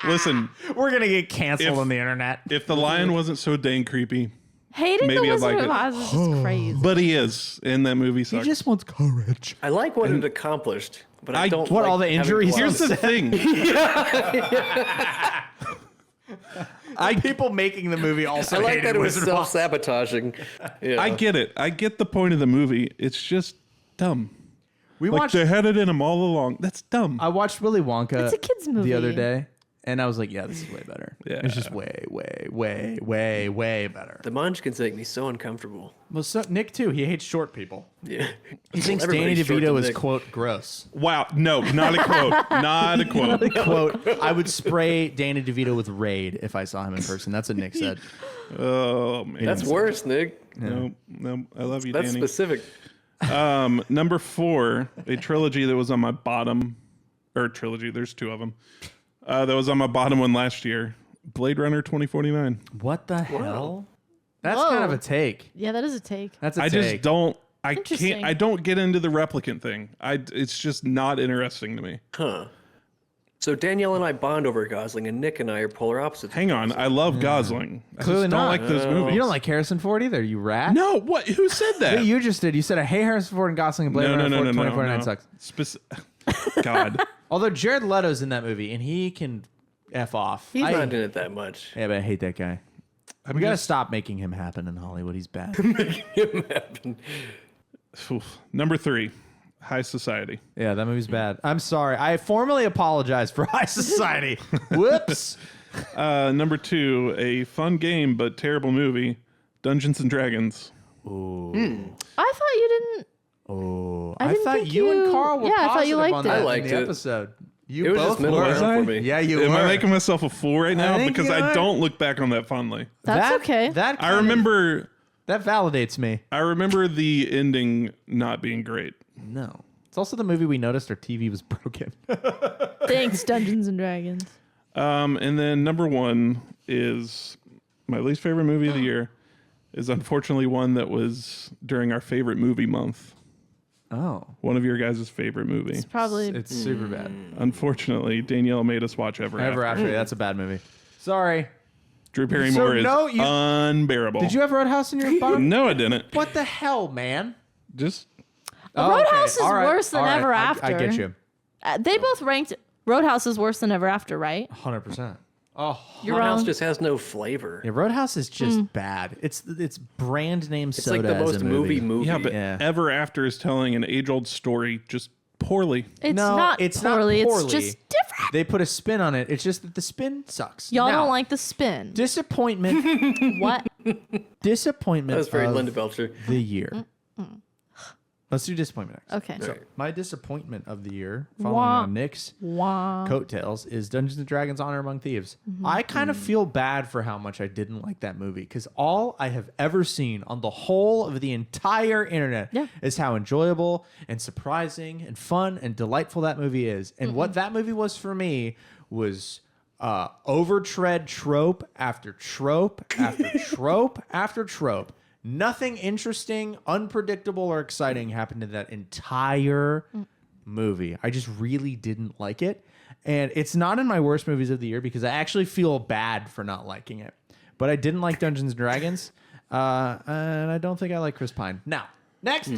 Listen, We're gonna get canceled If- on the internet. if the lion wasn't so dang creepy, Hating Maybe the I'd Wizard like of it. Oz is just crazy. but he is, and that movie He sucks. just wants courage. I like what it accomplished, but I I- don't What, like all the having injuries? to watch Here's the thing. People making the movie also I like hated that it was Wizard of Oz. self-sabotaging. Yeah. I get it. I get the point of the movie. It's just dumb. We Like watched. they had it in him all along. That's dumb. I watched Willy Wonka. It's a kid's movie. the other day, and I was like, "Yeah, this is way better. Yeah. It's just way better." The Munchkins make me so uncomfortable. Well, so Nick too. He hates short people. Yeah. He thinks Danny Everybody's short DeVito to is Nick. quote gross. Wow. No, not a quote. Not a quote. Quote: I would spray Danny DeVito with Raid if I saw him in person. That's what Nick said. Oh man. That's worse, Nick. no. I love you, That's Danny. specific. Number 4, a trilogy that was on my bottom, or trilogy. There's 2 of them. That was on my bottom one last year. Blade Runner 2049. What the hell? That's Whoa. kind of a take. Yeah, that is a take. That's a I take. just don't. I can't. Interesting. I don't get into the replicant thing. It's just not interesting to me. So Danielle and I bond over Gosling, and Nick and I are polar opposites. Hang on. I love Gosling. I Clearly just don't not. like those movies. You don't like Harrison Ford either, you rat. No. What? Who said that? Yeah, you just did. You said I hate Harrison Ford and Gosling and Blade no, Runner no, no, no, 2049 no. sucks. God. Although Jared Leto's in that movie and he can F off. He's I- not in it that much. Yeah, but I hate that guy. We gotta stop making him happen in Hollywood. He's bad. Oof. Number 3, High Society. Yeah, that movie's bad. I'm sorry. I formally apologize for High Society. Whoops. Number 2, a fun game but terrible movie, Dungeons and Dragons. I thought you didn't. Oh, I I didn't thought think you and you- Carl were yeah, I thought you positive liked on it. that I in liked the it. episode. You It was both just middle were. ground for me. Yeah, you Am were. I making myself a fool right now? think Because you I are. don't look back on that fondly. That's okay. That I kind of- remember that validates me. I remember the ending not being great. No, it's also the movie we noticed our TV was broken. Thanks, Dungeons and Dragons. And then number 1 is my least favorite movie of the year. Is unfortunately one that was during our favorite movie month. Oh, One of your guys' favorite movie. It's probably. it's super bad. Unfortunately, Danielle made us watch Ever Ever After. After. That's a bad movie. Sorry. Drew Barrymore is no, you- unbearable. Did you have Roadhouse in your bottom? No, I didn't. What the hell, man? Just Oh, Roadhouse is all right, worse than all right. Ever I After. get you. They both ranked Roadhouse is worse than Ever After, right? 100%. Oh, You're Roadhouse wrong. just has no flavor. yeah, Roadhouse is just bad. It's brand name It's soda like the as most a movie. movie. Yeah, but Yeah. Ever After is telling an age-old story just poorly. It's No, not it's not poorly. poorly. It's just different. They put a spin on it. It's just that the spin sucks. Y'all Now, don't like the spin. disappointment. What? Disappointment That was very of Linda Belcher. the year. Let's do disappointment next. Okay. So my disappointment of the year, following Wah. on Nick's Wow. coattails, is Dungeons and Dragons: Honor Among Thieves. I kind of feel bad for how much I didn't like that movie because all I have ever seen on the whole of the entire internet Yeah. is how enjoyable and surprising and fun and delightful that movie is. And what that movie was for me was overtread trope after trope after trope after trope. Nothing interesting, unpredictable, or exciting happened in that entire movie. I just really didn't like it. And it's not in my worst movies of the year because I actually feel bad for not liking it. But I didn't like Dungeons and Dragons. And I don't think I like Chris Pine. Now, next.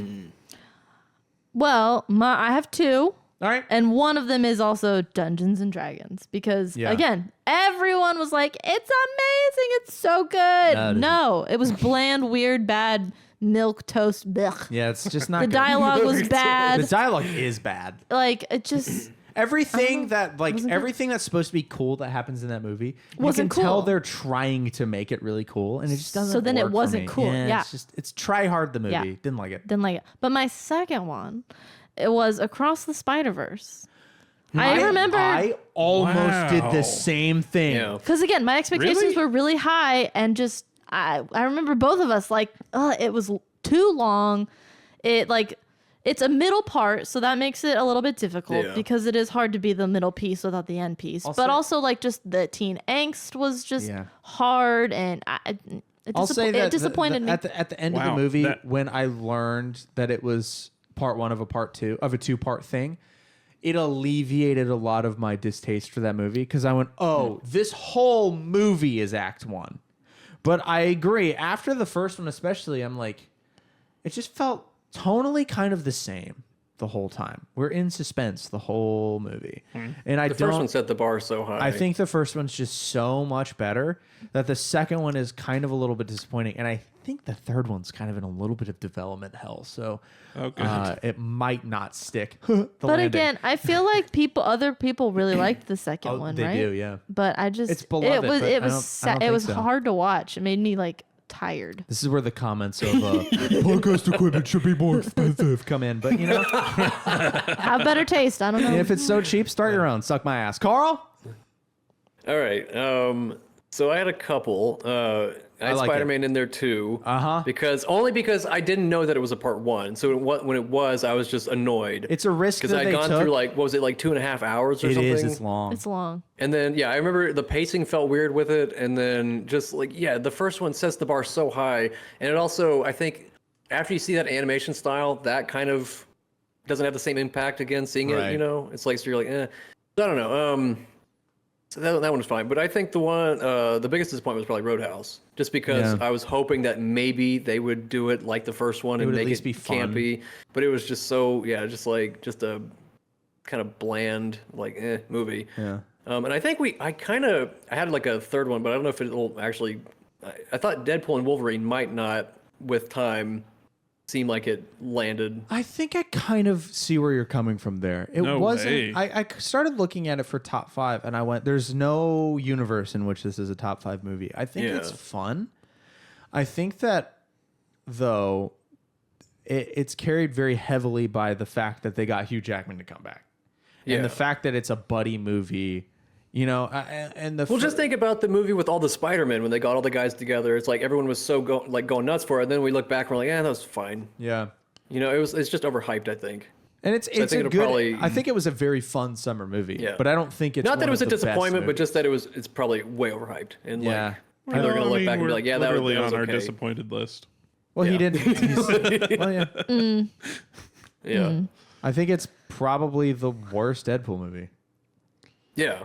Well, I have two. All right. And one of them is also Dungeons and Dragons because Yeah. again, everyone was like, "It's amazing! It's so good." No, it was bland, weird, bad milk toast. Blech. Yeah, it's just not The good. dialogue was The bad. dialogue is bad. Like it just Everything that Wasn't good. everything that's supposed to be cool that happens in that movie, Wasn't you can tell cool. they're trying to make it really cool, and it just doesn't. So then it work for wasn't me. cool. Yeah. it's try hard the movie. Yeah. Didn't like it. didn't like it. But my second one, it was Across the Spider-Verse. I remember I almost did Wow. the same thing. Yeah. because again, my expectations Really? were really high, and just I remember both of us like, it was too long. It's a middle part, so that makes it a little bit difficult Yeah. because it is hard to be the middle piece without the end piece. I'll but say- also like just the teen angst was just Yeah. hard, and I'll say that it disappointed me. at the end of Wow, the movie that- when I learned that it was part one of a two-part thing. It alleviated a lot of my distaste for that movie because I went, oh, this whole movie is act one. But I agree. After the first one, especially, I'm like, it just felt tonally kind of the same the whole time. We're in suspense the whole movie. And I The don't. first one set the bar so high. I think the first one's just so much better that the second one is kind of a little bit disappointing. And I think the third one's kind of in a little bit of development hell. So Okay. it might not stick. The but landing. again, I feel like other people really liked the second Oh, one, they right? do, yeah. But I just It's beloved, it was but it I was don't- I sa- don't it think was so. hard to watch. It made me like tired. This is where the comments of podcast equipment should be more expensive come in. But, Have better taste. I don't know. if it's so cheap, start your own. Suck my ass. Carl? All right. So I had a couple. I had like it. Spider-Man in there too. Uh-huh. Because I didn't know that it was a part one. So when it was, I was just annoyed. It's a risk because that I'd they gone took. through like, what was it, like 2.5 hours or It something? is. It's long. It's long. And then, yeah, I remember the pacing felt weird with it. And then just like, yeah, the first one sets the bar so high. And it also, I think, after you see that animation style, that kind of doesn't have the same impact again, seeing Right. it, you know? It's like, so you're like, eh. So I don't know. So that one was fine. But I think the biggest disappointment was probably Roadhouse. Just because Yeah. I was hoping that maybe they would do it like the first one and would at make least it be fun. campy. But it was just so, yeah, just a kind of bland, like, movie. Yeah. And I think I had like a third one, but I don't know if it'll actually. I thought Deadpool and Wolverine might not, with time, seem like it landed. I think I kind of see where you're coming from there. It No wasn't. way. I started looking at it for top 5, and I went, "There's no universe in which this is a top 5 movie." I think Yeah. it's fun. I think that though, it's carried very heavily by the fact that they got Hugh Jackman to come back, and Yeah. the fact that it's a buddy movie. You know, and the Well, just think about the movie with all the Spider-Man when they got all the guys together. It's like everyone was so going nuts for it. And then we look back and we're like, that was fine. yeah. You know, it's just overhyped, I think. And it's I a think it'll good. probably- I think it was a very fun summer movie. Yeah. But I don't think it's Not that one it was a of the best disappointment, but movies. just that it's probably way overhyped. And Yeah. like, people are gonna look back and be like, yeah, that was literally on our okay. disappointed list. Well, he Yeah. didn't. Well, yeah. Yeah. I think it's probably the worst Deadpool movie. Yeah.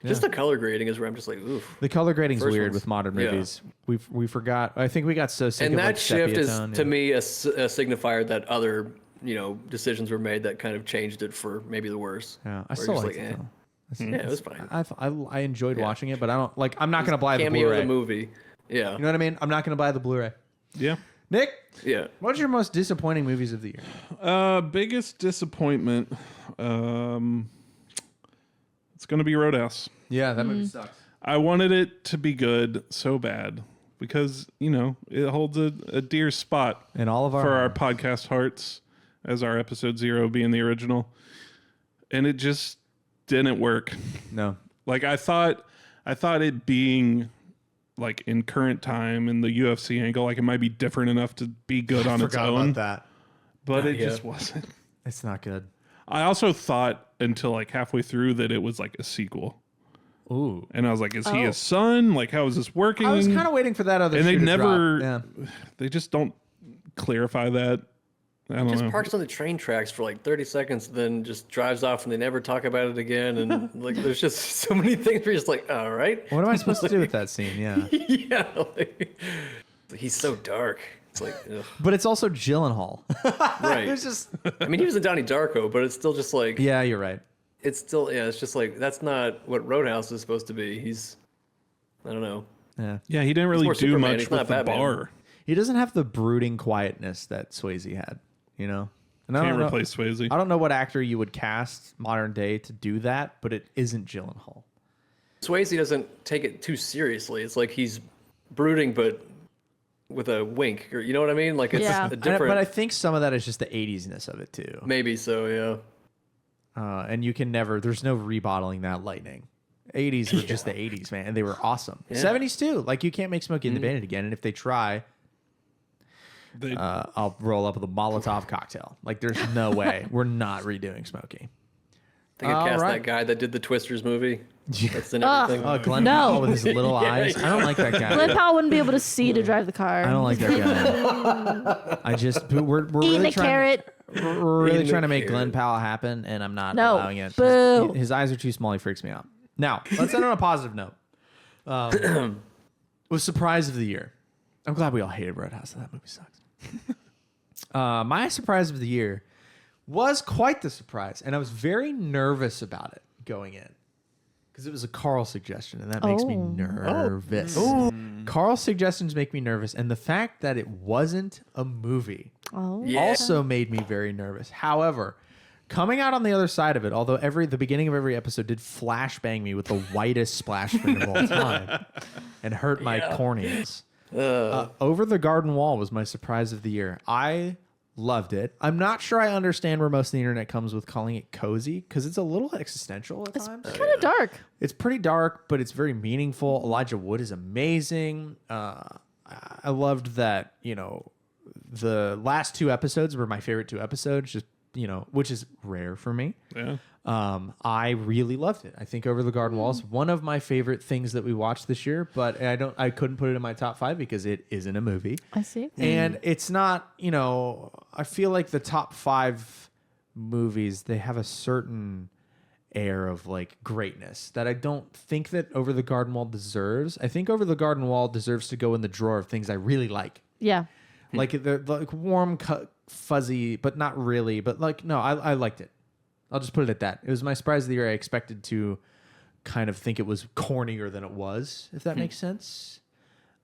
Just the color grading is where I'm just like, oof. The color grading's First weird one's- with modern yeah. movies. We forgot. I think we got so sick And of that like, shift sepia is tone, to yeah. me a signifier that other decisions were made that kind of changed it for maybe the worse. Yeah, I Where still you're like just it. like, Though. Yeah, it was fine. I enjoyed watching it, but I don't like. I'm not gonna buy the Cameo Blu-ray. of the movie. Yeah. You know what I mean? I'm not gonna buy the Blu-ray. Yeah. Nick, Yeah. what's your most disappointing movies of the year? Biggest disappointment. It's gonna be Roadhouse. Yeah, that movie sucks. I wanted it to be good so bad because it holds a dear spot And all of our for our podcast hearts as our episode 0 being the original, and it just didn't work. no. Like I thought it being like in current time in the UFC angle, like it might be different enough to be good on its Forgot own, about that. but it yeah. just wasn't. It's not good. I also thought until like halfway through that it was like a sequel, Ooh. and I was like, "Is he a son? Like, how is this working?" I was kind of waiting for that other. and they shoe to never, drop. they just don't clarify that. I don't Just know. parks on the train tracks for like 30 seconds, then just drives off, and they never talk about it again. And like, there's just so many things where you're just like, all right, What am I supposed to do with that scene? Yeah. yeah, like, he's so dark. It's like, ugh. But it's also Gyllenhaal. Right. It's just. I mean, he was in Donnie Darko, but it's still just like, Yeah, you're right. it's still, yeah, it's just like that's not what Roadhouse is supposed to be. He's, I don't know. Yeah. Yeah, he didn't really more do Superman, much he's with not the Batman. bar. He doesn't have the brooding quietness that Swayze had. And I Can't don't know. replace Swayze. I don't know what actor you would cast modern day to do that, but it isn't Gyllenhaal. Swayze doesn't take it too seriously. It's like he's brooding, but with a wink, or you know what I mean? Like it's Yeah. a different. But I think some of that is just the 80s-ness of it too. Maybe so, yeah. And you can never. There's no rebottling that lightning. 80s were just the 80s, man, and they were awesome. 70s too. Like you can't make Smokey and the Bandit again, and if they try, They- I'll roll up with a Molotov cocktail. Like there's no way we're not redoing Smokey. They could All cast right. that guy that did the Twisters movie. That's in everything. Oh, Glenn No. Powell with his little eyes. I don't like that guy. Glenn Powell wouldn't be able to see to drive the car. I don't like that guy. I just we're Eating really a trying. carrot. We're really Eating a trying to make carrot. Glenn Powell happen, and I'm not No. allowing it. Boo. His eyes are too small. He freaks me out. Now let's end on a positive note. Was surprise of the year. I'm glad we all hated Roadhouse. That movie sucks. My surprise of the year was quite the surprise, and I was very nervous about it going in because it was a Carl suggestion, and that makes me Oh. nervous. Carl suggestions make me nervous, and the fact that it wasn't a movie Oh. Yeah. also made me very nervous. However, coming out on the other side of it, although the beginning of every episode did flashbang me with the whitest splash screen of all time and hurt my corneas. Over the Garden Wall was my surprise of the year. I loved it. I'm not sure I understand where most of the internet comes with calling it cozy because it's a little existential at times. Kind of dark. It's pretty dark, but it's very meaningful. Elijah Wood is amazing. I loved that, the last 2 episodes were my favorite 2 episodes, just, which is rare for me. yeah. I really loved it. I think Over the Garden Wall is one of my favorite things that we watched this year, but I couldn't put it in my top 5 because it isn't a movie. I see. And it's not, I feel like the top 5 movies, they have a certain air of like greatness that I don't think that Over the Garden Wall deserves. I think Over the Garden Wall deserves to go in the drawer of things I really like. Yeah. Like the like warm, fuzzy, but not really. But like, no, I liked it. I'll just put it at that. It was my surprise of the year. I expected to kind of think it was cornier than it was, if that makes sense.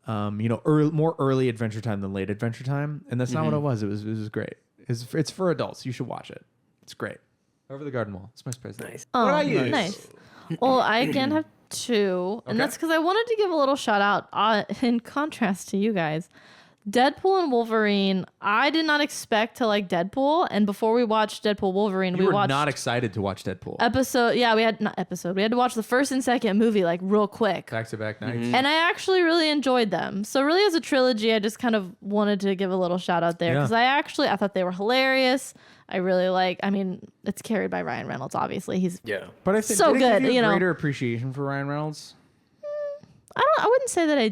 More early Adventure Time than late Adventure Time, and that's not what it was. It was great. It's for adults. You should watch it. It's great. Over the Garden Wall. It's my surprise. Nice. What about you? Nice. Well, I again have 2, and Okay. that's because I wanted to give a little shout out in contrast to you guys. Deadpool and Wolverine. I did not expect to like Deadpool, and before we watched Deadpool Wolverine, You we were watched not excited to watch Deadpool. episode. Yeah, we had not episode. We had to watch the first and second movie like real quick. Back-to-back nights. And I actually really enjoyed them. So really as a trilogy, I just kind of wanted to give a little shout out there Yeah. because I thought they were hilarious. I really it's carried by Ryan Reynolds, obviously. He's Yeah. But I think So did it give good, you a you know. greater appreciation for Ryan Reynolds. I wouldn't say that I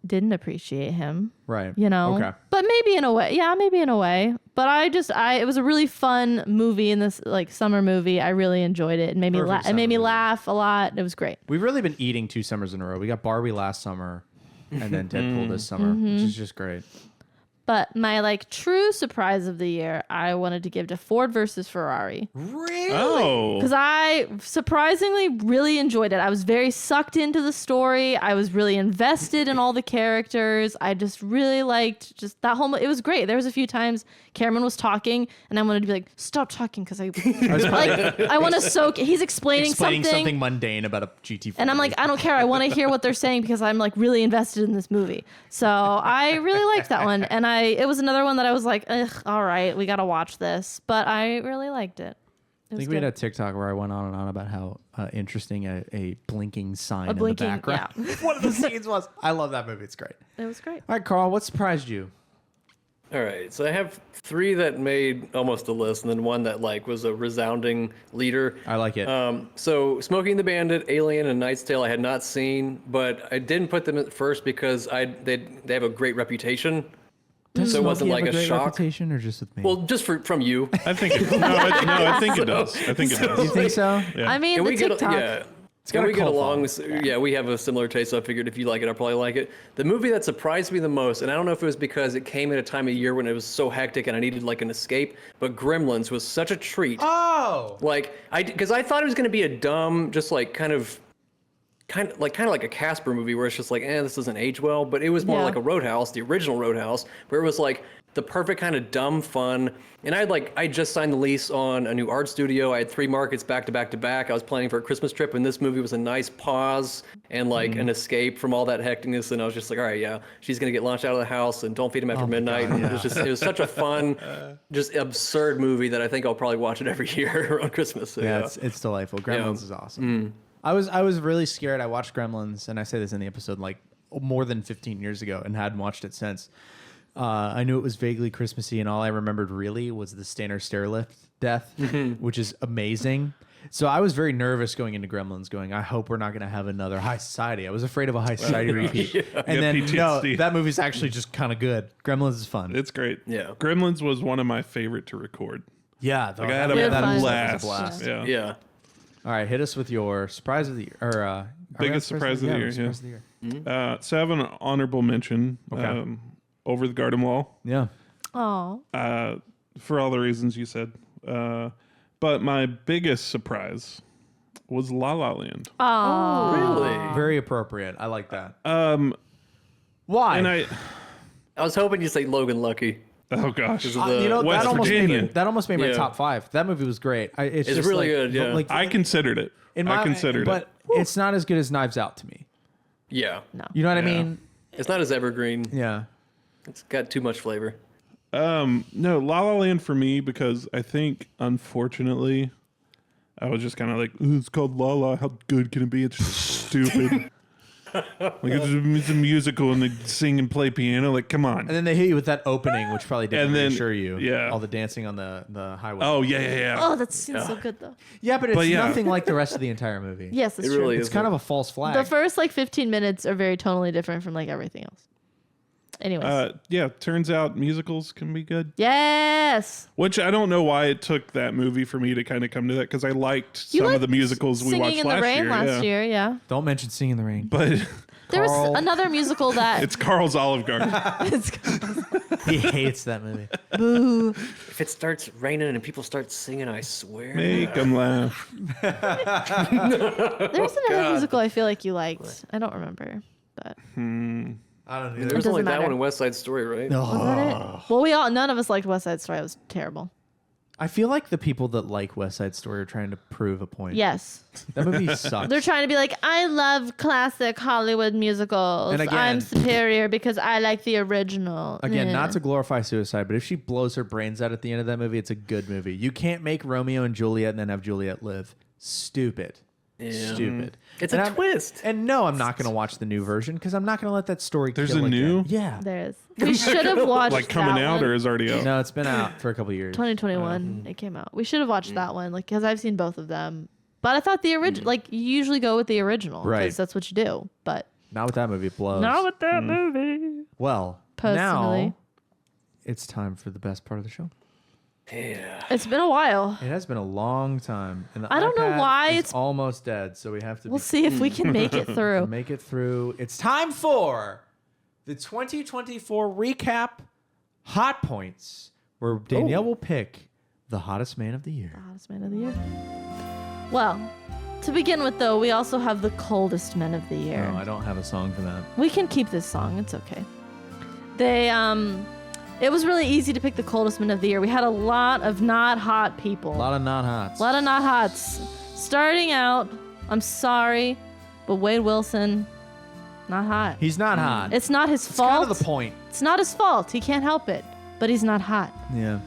didn't appreciate him, Right. but maybe in a way. Yeah, maybe in a way. But it was a really fun movie in this like summer movie. I really enjoyed it. It made me Perfect it made me summer movie. laugh a lot. It was great. We've really been eating 2 summers in a row. We got Barbie last summer and then Deadpool this summer, which is just great. But my like true surprise of the year, I wanted to give to Ford versus Ferrari. Really? Oh. Because I surprisingly really enjoyed it. I was very sucked into the story. I was really invested in all the characters. I just really liked just that whole. It was great. There was a few times Cameron was talking, and I wanted to be like, "Stop talking," because I want to soak. He's explaining something mundane about a GT40. and I'm like, I don't care. I want to hear what they're saying because I'm like really invested in this movie. So I really liked that one, and it was another one that I was like, ugh, all right, we got to watch this, but I really liked it. I think we had a TikTok where I went on and on about how interesting a blinking sign in the background. Yeah. One of the scenes was. I love that movie. It's great. It was great. All right, Carl, what surprised you? All right, so I have 3 that made almost a list, and then one that like was a resounding leader. I like it. So Smoking the Bandit, Alien, and Knight's Tale I had not seen, but I didn't put them at first because they have a great reputation. So it wasn't like a shock. Reputation or just with me? Well, just from you. I think it, no, I think it does. I think it you does. think so? Yeah. I mean, And the we get TikTok. and we get cult along. following. Yeah, we have a similar taste, so I figured if you like it, I'll probably like it. The movie that surprised me the most, and I don't know if it was because it came at a time of year when it was so hectic and I needed like an escape, but Gremlins was such a treat. Oh. Like because I thought it was going to be a dumb, just like kind of like a Casper movie where it's just like, this doesn't age well, but it was more Yeah. like a Roadhouse, the original Roadhouse, where it was like the perfect kind of dumb fun. And I just signed the lease on a new art studio. I had 3 markets back to back to back. I was planning for a Christmas trip, and this movie was a nice pause and like an escape from all that hecticness. And I was just like, all right, yeah, she's gonna get launched out of the house, and don't feed him after midnight. God, And yeah. it was such a fun, just absurd movie that I think I'll probably watch it every year around Christmas. So, Yeah, it's delightful. Gremlins is awesome. I was really scared. I watched Gremlins, and I say this in the episode like more than 15 years ago, and hadn't watched it since. I knew it was vaguely Christmassy, and all I remembered really was the Stanner stairlift death, which is amazing. So I was very nervous going into Gremlins, going, I hope we're not going to have another High Society. I was afraid of a High Society repeat. And then, no, PTSD. that movie's actually just kind of good. Gremlins is fun. It's great. Yeah. Gremlins was one of my favorite to record. Yeah. Like I had a Yeah, fun. blast. Yeah. Yeah. All right, hit us with your surprise of the year. Or, are we Biggest on surprise of the year, surprise of the year. So I have an honorable mention. Okay. Over the Garden Wall. Yeah. Oh, For all the reasons you said. But my biggest surprise was La La Land. Really? Very appropriate. I like that. Why? And I I was hoping you'd say Logan Lucky. oh gosh. Because of the you know, West that almost Virginia. made my Yeah. top 5. That movie was great. It's just really like, good, yeah. Like, I considered it. I considered but it. it's not as good as Knives Out to me. Yeah. no. You know what I Yeah. mean? It's not as evergreen. Yeah. It's got too much flavor. No, La La Land for me because I think unfortunately I was just kind of like, "Ooh, it's called La La. How good can it be? It's just stupid. Like it's a musical and they sing and play piano. Like, come on." And then they hit you with that opening, which probably didn't And then- reassure you. yeah. All the dancing on the highway. Oh yeah. Oh, that seems so good though. Yeah, but it's But yeah. nothing like the rest of the entire movie. Yes, that's It true. really It's is. kind of a false flag. The first like 15 minutes are very tonally different from like everything else. Anyways. Yeah. Turns out musicals can be good. Yes. Which I don't know why it took that movie for me to kind of come to that because I liked You some of liked the musicals we Singing watched in the last Rain year. last year, yeah. Don't mention Singing in the Rain. But There Carl. was another musical that it's Carl's Olive Garden. He hates that movie. boo. If it starts raining and people start singing, I swear. Make them laugh. There was another musical I feel like you liked. I don't remember, but I don't There either. was It only doesn't that matter. one in West Side Story, right? was that it? Well, none of us liked West Side Story. It was terrible. I feel like the people that like West Side Story are trying to prove a point. Yes, That movie sucks. they're trying to be like, I love classic Hollywood musicals. And again- I'm superior because I like the original. Again, Yeah. not to glorify suicide, but if she blows her brains out at the end of that movie, it's a good movie. You can't make Romeo and Juliet and then have Juliet live. Stupid. Yeah. Stupid. It's And a I'm- twist. And no, I'm not going to watch the new version because I'm not going to let that story There's kill a new? again. Yeah. There is. We should have watched Like coming that out one. or is already out? No, it's been out for a couple years. 2021. It came out. We should have watched that one, like, because I've seen both of them. But I thought the original, like, you usually go with the original, Right. because that's what you do. But Not with that movie. It blows. not with that movie. Well, Personally. now it's time for the best part of the show. Yeah. It's been a while. It has been a long time. And the I don't know iPad why is it's- almost dead, so we have to We'll see if we can make it through. make it through. It's time for the 2024 recap hot points, where Danielle will pick the hottest man of the year. Hottest man of the year. Well, to begin with, though, we also have the coldest men of the year. No, I don't have a song for that. We can keep this song. It's okay. It was really easy to pick the coldest men of the year. We had a lot of not hot people. A lot of not hots. A lot of not hots. Starting out, I'm sorry, but Wade Wilson, not hot. He's not hot. It's not his It's fault. kind of the point. It's not his fault. He can't help it. But he's not hot. Yeah.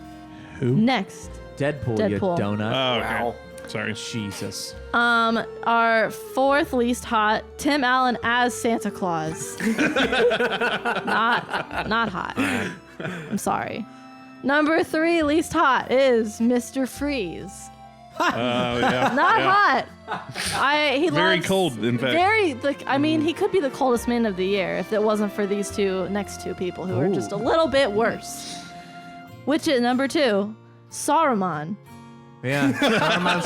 Who? Next. Deadpool, you Deadpool. donut. Oh, okay. Wow. Sorry. Jesus. Our fourth least hot, Tim Allen as Santa Claus. not hot. I'm sorry. Number 3 least hot is Mr. Freeze. Oh, yeah. Not yeah. hot. He Very loves- cold, in fact. I mean, he could be the coldest man of the year if it wasn't for these next two people who are just a little bit worse. Which is number 2, Saruman. Yeah. Saruman,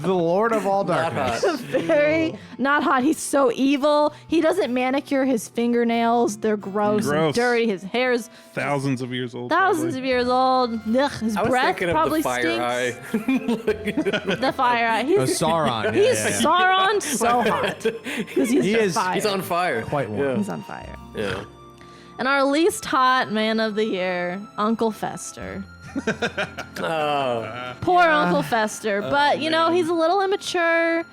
the Lord of all darkness. Very not hot. He's so evil. He doesn't manicure his fingernails. They're gross, and Gross. dirty. His hair's Thousands of years old. thousands probably. of years old. Ugh, his I was breath thinking of probably the fire stinks. eye. The fire eye. Oh, Sauron. Yeah, He's yeah, yeah. Sauron so hot. Because he's He just is- fire. He's on fire. Quite warm. He's on fire. Yeah. And our least hot man of the year, Uncle Fester. Oh. Poor Uncle Fester. But, you know, he's a little immature.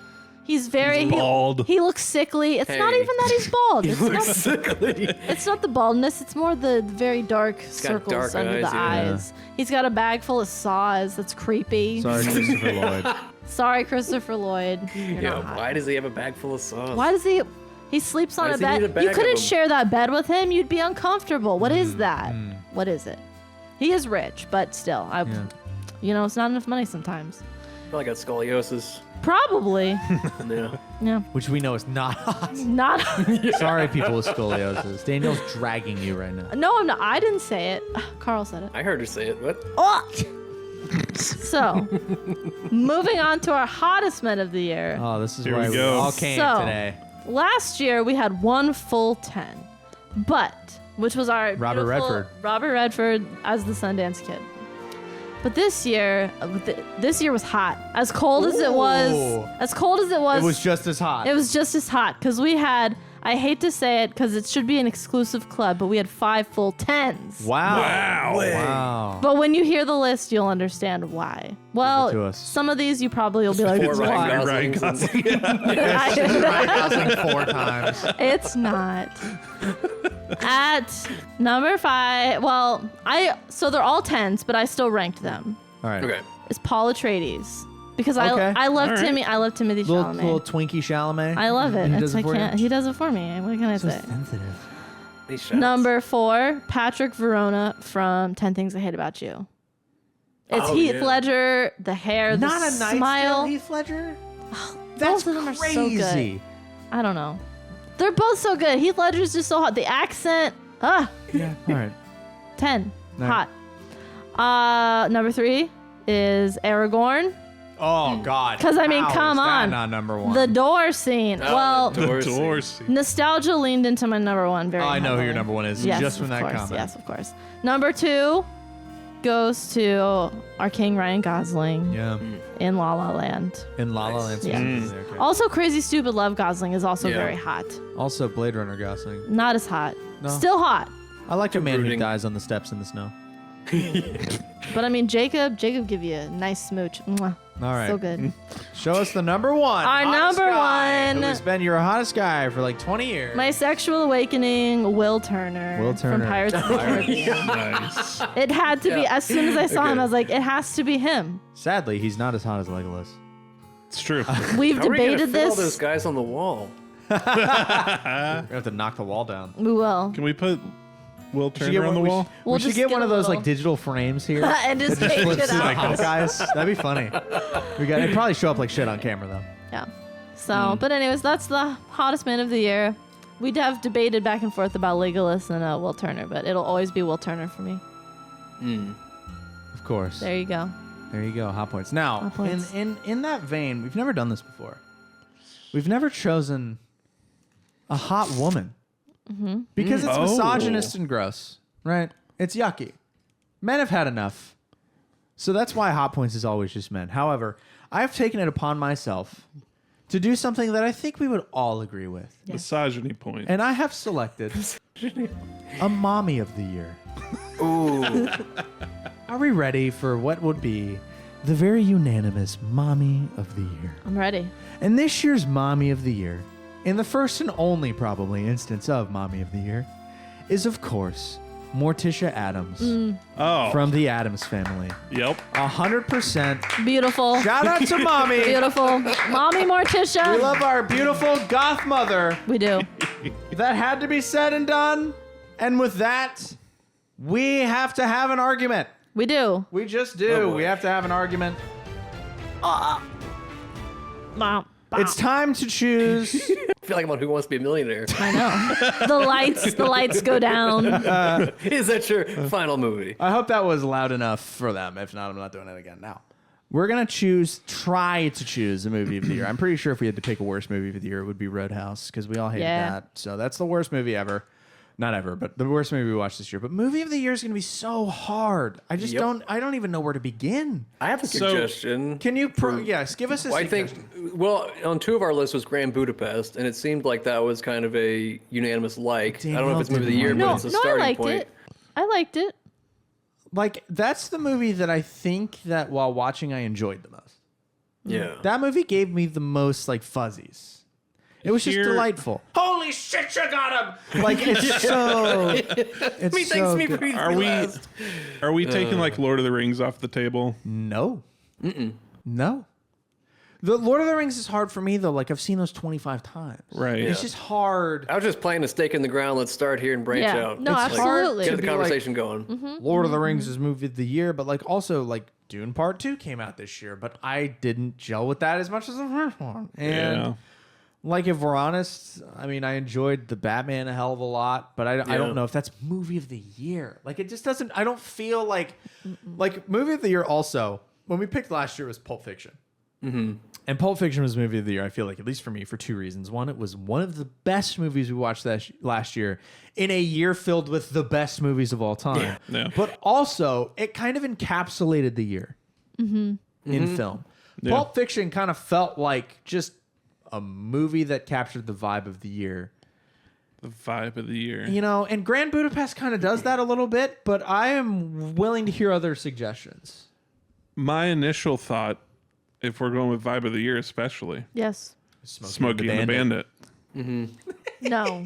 He's very... He's bald. He looks sickly. It's not Hey. even that he's bald. It's Looks not, sickly. it's not the baldness. It's more the very dark got circles dark under eyes, the yeah. eyes. He's got a bag full of saws. That's creepy. Sorry, Christopher Lloyd. Sorry, Christopher Lloyd. You're Yeah. not hot. Why does he have a bag full of sauce? Why does he... He sleeps on Why a does he need bed. a bag You of couldn't them? share that bed with him. You'd be uncomfortable. What is that? What is it? He is rich, but still, Yeah. you know, it's not enough money sometimes. I feel like I got scoliosis. Probably. Yeah. Yeah. Which we know is not hot. Not. Sorry, people with scoliosis. Daniel's dragging you right now. No, I'm not. I didn't say it. Carl said it. I heard her say it. What? Oh! So, moving on to our hottest men of the year. Oh, this is Here why we we go. all came So- today. Last year we had one full 10, which was our Robert beautiful Redford. Robert Redford as the Sundance Kid. But this year was hot. As cold as it was, Ooh. it It was just as hot. It was just as hot because we had. I hate to say it because it should be an exclusive club, but we had 5 full 10s. Wow. Wow. Wow. But when you hear the list, you'll understand why. to Well, us. some of these you probably will be like, Four Ryan "Why?" Ryan Goslings. Housing 4 times. It's not. At number 5, so they're all 10s, but I still ranked them. All right. Okay. It's Paul Atreides because Okay. I love All right. Timmy. I love Timothy Little Chalamet. Twinkie Chalamet. I love it. He It's, does it I for you? can't. He does it for me. What can I So say? sensitive. These shots. Number 4, Patrick Verona from 10 Things I Hate About You. It's Oh, Heath yeah. Ledger, the hair, the Not a nice smile. Heath Ledger. Both of them are so good. crazy. I don't know. They're both so good. Heath Ledger's just so hot. The accent, Yeah. All right. 10, All hot. Number 3 is Aragorn. Oh God. 'Cause, I mean, How come is that on. not number 1. The door scene. Oh, well, the door scene. Doors. nostalgia leaned into my number 1 very Oh, I know who heavily. your number 1 is. Yes, just from of that course, comment. Yes, of course. Number 2 goes to our king Ryan Gosling Yeah. in La La Land. In La La Land. Yeah. specifically, okay. Also, Crazy Stupid Love Gosling is also Yeah. very hot. Also, Blade Runner Gosling. Not as hot. No. Still hot. I like a man who brooding. dies on the steps in the snow. But I mean, Jacob give you a nice smooch. Mwah. All right. So good. Show us the number 1. Our hottest number guy 1. Who's been your hottest guy for like 20 years. My sexual awakening, Will Turner. Will Turner. From Pirates of the Caribbean. Nice. It had to be. Yeah. As soon as I saw him, Okay. I was like, it has to be him. Sadly, he's not as hot as Legolas. It's true. We've How are we gonna debated fit all those this. guys on the wall? We have to knock the wall down. We will. Can we put Will Turner on the wall? We'll we should just get get one a of those little- like digital frames here. And just that take flips it through the out. Hawkeyes. That'd be funny. It'd probably show up like shit on camera though. Yeah. So, but anyways, that's the hottest man of the year. We'd have debated back and forth about Legolas and Will Turner, but it'll always be Will Turner for me. Of course. There you go. There you go. Hot points. Now, Hot points. in that vein, we've never done this before. We've never chosen a hot woman because it's Oh. misogynist and gross. right? It's yucky. Men have had enough. So that's why Hot Points is always just men. However, I have taken it upon myself to do something that I think we would all agree with. Misogyny point. And I have selected a mommy of the year. Ooh. Are we ready for what would be the very unanimous mommy of the year? I'm ready. And this year's mommy of the year, in the first and only probably instance of mommy of the year, is of course Morticia Addams Oh. from the Addams Family. Yep. 100%. Beautiful. Shout out to mommy. Beautiful. Mommy Morticia. We love our beautiful goth mother. We do. That had to be said and done. And with that, we have to have an argument. We do. We just do. Oh, boy. We have to have an argument. Wow. It's time to choose. I feel like I'm on Who Wants to Be a Millionaire. I know. The lights go down. Is that your final movie? I hope that was loud enough for them. If not, I'm not doing it again. Now, we're going to try to choose a movie of the year. I'm pretty sure if we had to pick a worst movie of the year, it would be Roadhouse because we all hated that. So that's the worst movie ever. Not ever, but the worst movie we watched this year. But movie of the year is going to be so hard. I just I don't even know where to begin. I have a suggestion. Can you, yes, give us a Well, I suggestion. think, well, on two of our lists was Grand Budapest, and it seemed like that was kind of a unanimous like. I don't know if it's movie of the year, Danielle but No, it's a no, I starting liked point. it. I liked it. Like, that's the movie that I think that while watching, I enjoyed the most. Yeah. That movie gave me the most, like, fuzzies. It was just Here- delightful. Holy shit, you got him! Like, it's so... It's Me so thanks me good. for Are we are we taking like Lord of the Rings off the table? No. No. The Lord of the Rings is hard for me, though. Like, I've seen those 25 times. Right. It's just hard. I was just playing a stake in the ground. Let's start here and branch Yeah. out. No, It's hard absolutely. Get to the be like- conversation going. Lord of the Rings is movie of the year, but like also like Dune Part 2 came out this year, but I didn't gel with that as much as the first one. And Yeah. like if we're honest, I mean I enjoyed the Batman a hell of a lot, but I don't know if that's movie of the year. Like it just doesn't I don't feel like movie of the year also when we picked last year was Pulp Fiction. And Pulp Fiction was movie of the year, I feel like, at least for me, for two reasons. One, it was one of the best movies we watched last year in a year filled with the best movies of all time. Yeah. But also, it kind of encapsulated the year in film. Yeah. Pulp Fiction kind of felt like just a movie that captured the vibe of the year. The vibe of the year. You know, and Grand Budapest kind of does that a little bit, but I am willing to hear other suggestions. My initial thought, if we're going with vibe of the year, especially Yes. Smokey and the Bandit. No.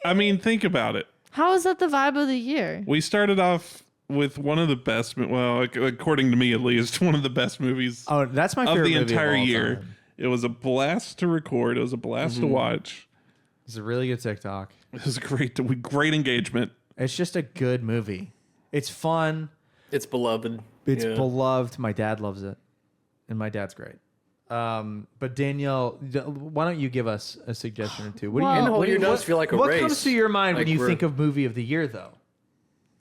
I mean, think about it. How is that the vibe of the year? We started off with one of the best, well, according to me at least, one of the best movies Oh, that's my of favorite the movie entire all year. time. It was a blast to record. It was a blast to watch. It's a really good TikTok. It was great engagement. It's just a good movie. It's fun. It's beloved. It's Yeah. beloved. My dad loves it, and my dad's great. But Danielle, why don't you give us a suggestion or two? What Well- do you? Well, What, your do you- notes feel like a what race. comes to your mind when Like you we're- think of movie of the year, though?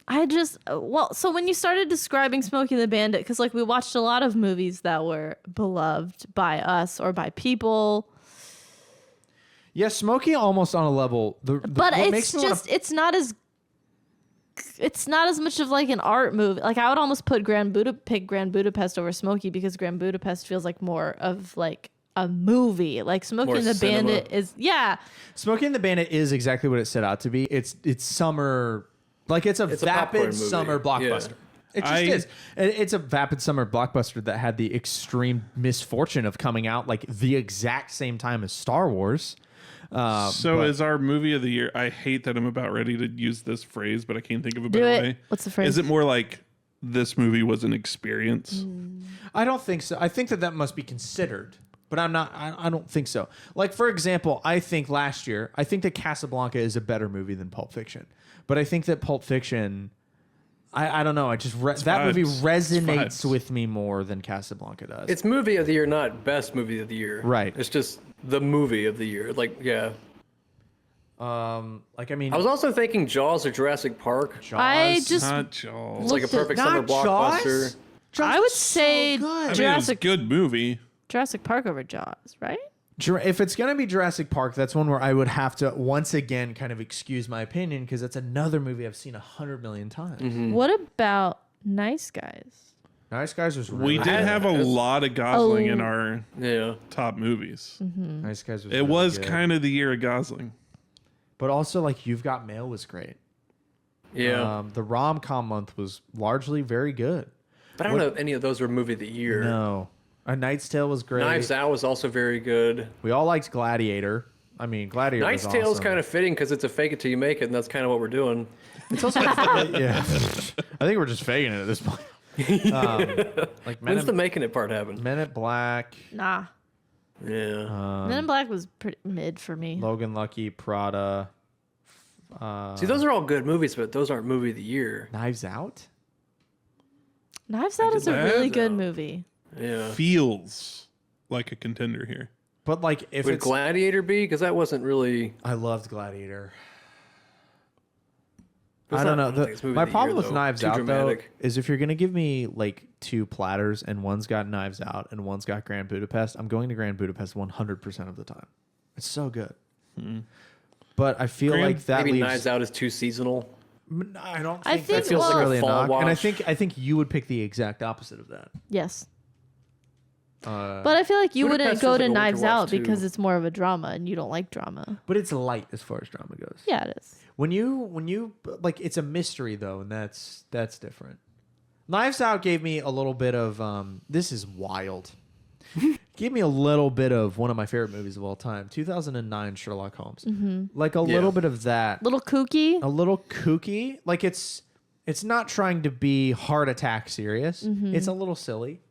I just so when you started describing Smokey and the Bandit, because like we watched a lot of movies that were beloved by us or by people, Yeah, Smokey almost on a level. but it's just it's not as much of like an art movie. Like I would almost put pick Grand Budapest over Smokey because Grand Budapest feels like more of like a movie. Like Smokey More and the cinema. Bandit is Smokey and the Bandit is exactly what it set out to be. It's summer, like it's a It's a popcorn vapid movie. summer blockbuster. It just is. It's a vapid summer blockbuster that had the extreme misfortune of coming out like the exact same time as Star Wars. So is our movie of the year? I hate that I'm about ready to use this phrase, but I can't think of a better it. way. What's the phrase? Is it more like this movie was an experience? I don't think so. I think that must be considered, but I'm not. I don't think so. Like for example, I think last year, I think that Casablanca is a better movie than Pulp Fiction, but I think that Pulp Fiction. I don't know. I just that movie vibes. resonates It's vibes. with me more than Casablanca does. It's movie of the year, not best movie of the year. Right. It's just the movie of the year. Like, yeah. like I mean, I was also thinking Jaws or Jurassic Park. Jaws. I just Not Jaws. It's like a Looked at- perfect summer Not blockbuster. Jaws? I would is say so good. I mean, it was a Jurassic good movie. Jurassic Park over Jaws, right? If it's gonna be Jurassic Park, that's one where I would have to once again kind of excuse my opinion because that's another movie I've seen 100 million times. What about Nice Guys? Nice Guys was We really did have a lot of Gosling in Oh. our Yeah. top movies. Nice Guys was It really was good. kind of the year of Gosling. But also like You've Got Mail was great. Yeah. The rom-com month was largely very good. but I don't know if any of those were movie of the year. No. A Knight's Tale was great. Knives Out was also very good. We all liked Gladiator. I mean, Gladiator Knight's was Tale is awesome. kind of fitting because it's a fake it till you make it, and that's kind of what we're doing. It's also yeah. I think we're just faking it at this point. Like When's the making it part happen? Men in Black, Nah. Yeah. Men in Black was pretty mid for me. Logan Lucky, Prada, See, those are all good movies, but those aren't movie of the year. Knives Out. Knives Out is a Knives really good Out. movie. Yeah. Feels like a contender here. But like if Would it's Gladiator be? Because that wasn't really. I loved Gladiator. It's I don't not- know. think it's movie My of the problem year, with though. Knives Too Out dramatic. though is if you're gonna give me like two platters and one's got Knives Out and one's got Grand Budapest, I'm going to Grand Budapest 100% of the time. It's so good. But I feel Grand- like that Maybe leaves. Knives Out is too seasonal. I don't. I Think think- that feels well- like really a a fall knock. wash. And I think you would pick the exact opposite of that. Yes. But But I feel like you wouldn't Budapest go feels to like a winter Knives watch, Out too. because it's more of a drama and you don't like drama. it's light as far as drama goes. Yeah, it is. When you like, it's a mystery though, and that's different. Knives Out gave me a little bit of this is wild. Gave me a little bit of one of my favorite movies of all time, 2009 Sherlock Holmes. Like a little bit of that, Little kooky. a little kooky. Like it's not trying to be heart attack serious. It's a little silly,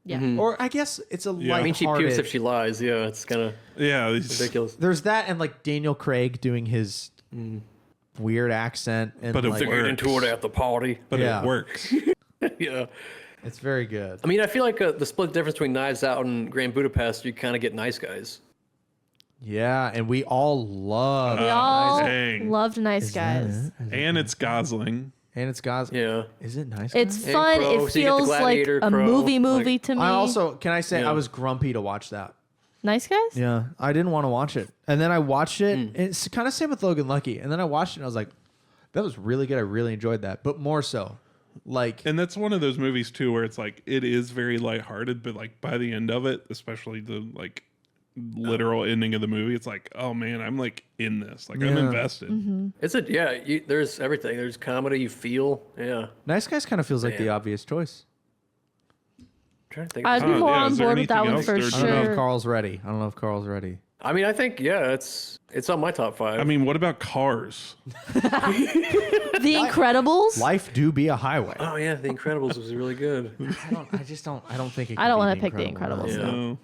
Yeah. or I guess it's a Yeah. I mean, she pukes lighthearted. if she lies. Yeah, it's kind of Yeah, these- ridiculous. There's that, and like Daniel Craig doing his weird accent, and But it like, works. Into it at the party. but Yeah. it works. Yeah. it's very good. I mean, I feel like the split difference between Knives Out and Grand Budapest, you kind of get Nice Guys. Yeah, and we all love. We all dang. loved Nice Guys. And it's Gosling. And it's Gosling. Yeah. Is it nice? It's And fun. Crow, It so you get the feels like Gladiator, a Crow, movie like- to me. I also can I say Yeah. I was grumpy to watch that. Nice Guys? Yeah, I didn't want to watch it, and then I watched it. And it's kind of same with Logan Lucky, and then I watched it, and I was like, that was really good. I really enjoyed that, but more so, like And that's one of those movies too where it's like it is very lighthearted, but like by the end of it, especially the like literal ending of the movie, it's like, oh man, I'm like in this. Like I'm Yeah. invested. It's a, yeah, there's everything. There's comedy, you feel. Yeah. Nice Guys kind of feels like the Yeah. obvious choice. trying to think. I'd be Oh, more yeah, on is there board with that anything one else for they're I don't know if sure. Carl's ready. I don't know if Carl's ready. I mean, I think, yeah, it's on my top 5. I mean, what about Cars? The Incredibles? Life do be a highway. oh, yeah, The Incredibles was really good. I don't think. It I can don't be wanna The pick The Incredibles. Incredibles. Yeah. No.